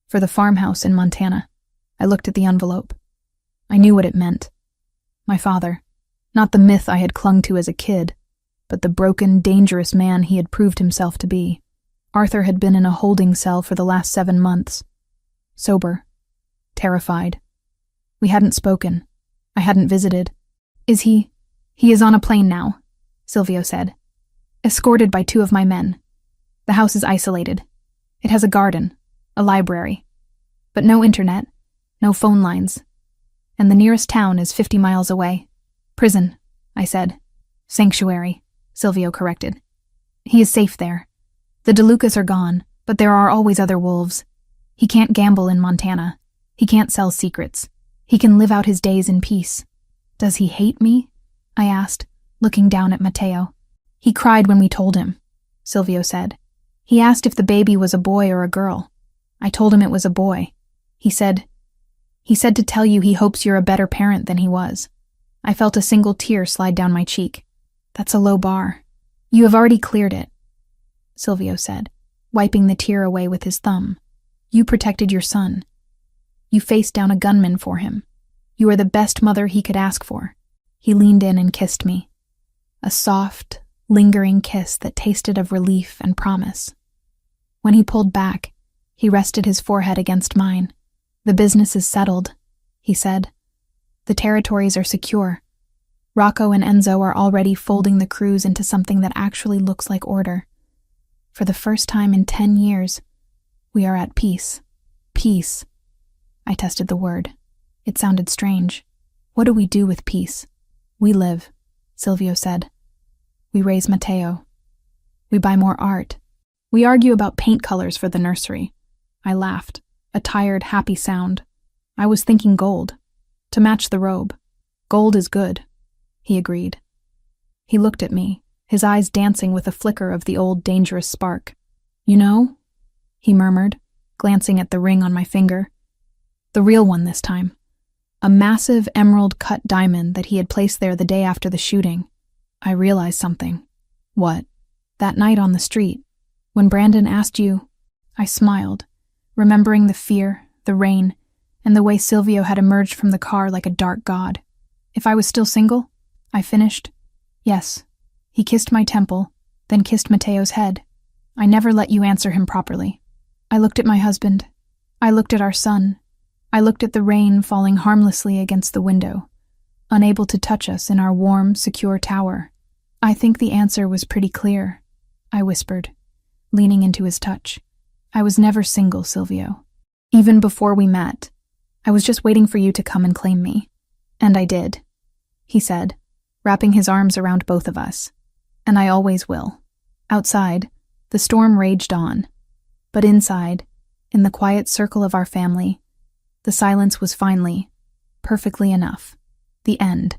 "For the farmhouse in Montana." I looked at the envelope. I knew what it meant. My father. Not the myth I had clung to as a kid, but the broken, dangerous man he had proved himself to be. Arthur had been in a holding cell for the last 7 months. Sober. Terrified. We hadn't spoken. I hadn't visited. "Is he? He is on a plane now," Silvio said. "Escorted by 2 of my men. The house is isolated. It has a garden, a library, but no internet, no phone lines. And the nearest town is 50 miles away. Prison," I said. "Sanctuary," Silvio corrected. "He is safe there. The DeLucas are gone, but there are always other wolves. He can't gamble in Montana. He can't sell secrets. He can live out his days in peace." "Does he hate me?" I asked, looking down at Matteo. "He cried when we told him," Silvio said. "He asked if the baby was a boy or a girl. I told him it was a boy. He said to tell you he hopes you're a better parent than he was." I felt a single tear slide down my cheek. "That's a low bar." "You have already cleared it," Silvio said, wiping the tear away with his thumb. "You protected your son. You faced down a gunman for him. You are the best mother he could ask for." He leaned in and kissed me. A soft, lingering kiss that tasted of relief and promise. When he pulled back, he rested his forehead against mine. "The business is settled," he said. "The territories are secure. Rocco and Enzo are already folding the crews into something that actually looks like order. For the first time in 10 years, we are at peace." Peace. I tested the word. It sounded strange. "What do we do with peace?" "We live," Silvio said. "We raise Matteo. We buy more art. We argue about paint colors for the nursery." I laughed, a tired, happy sound. I was thinking gold, to match the robe. "Gold is good," he agreed. He looked at me, his eyes dancing with a flicker of the old dangerous spark. "You know," he murmured, glancing at the ring on my finger. The real one this time. A massive emerald-cut diamond that he had placed there the day after the shooting. I realized something. "What?" "That night on the street, when Brandon asked you..." I smiled, remembering the fear, the rain, and the way Silvio had emerged from the car like a dark god. "If I was still single?" I finished. "Yes." He kissed my temple, then kissed Matteo's head. "I never let you answer him properly." I looked at my husband. I looked at our son. I looked at the rain falling harmlessly against the window, unable to touch us in our warm, secure tower. "I think the answer was pretty clear," I whispered, leaning into his touch. "I was never single, Silvio. Even before we met, I was just waiting for you to come and claim me. And I did, he said, wrapping his arms around both of us. And I always will. Outside, the storm raged on. But inside, in the quiet circle of our family, the silence was finally, perfectly enough. The end.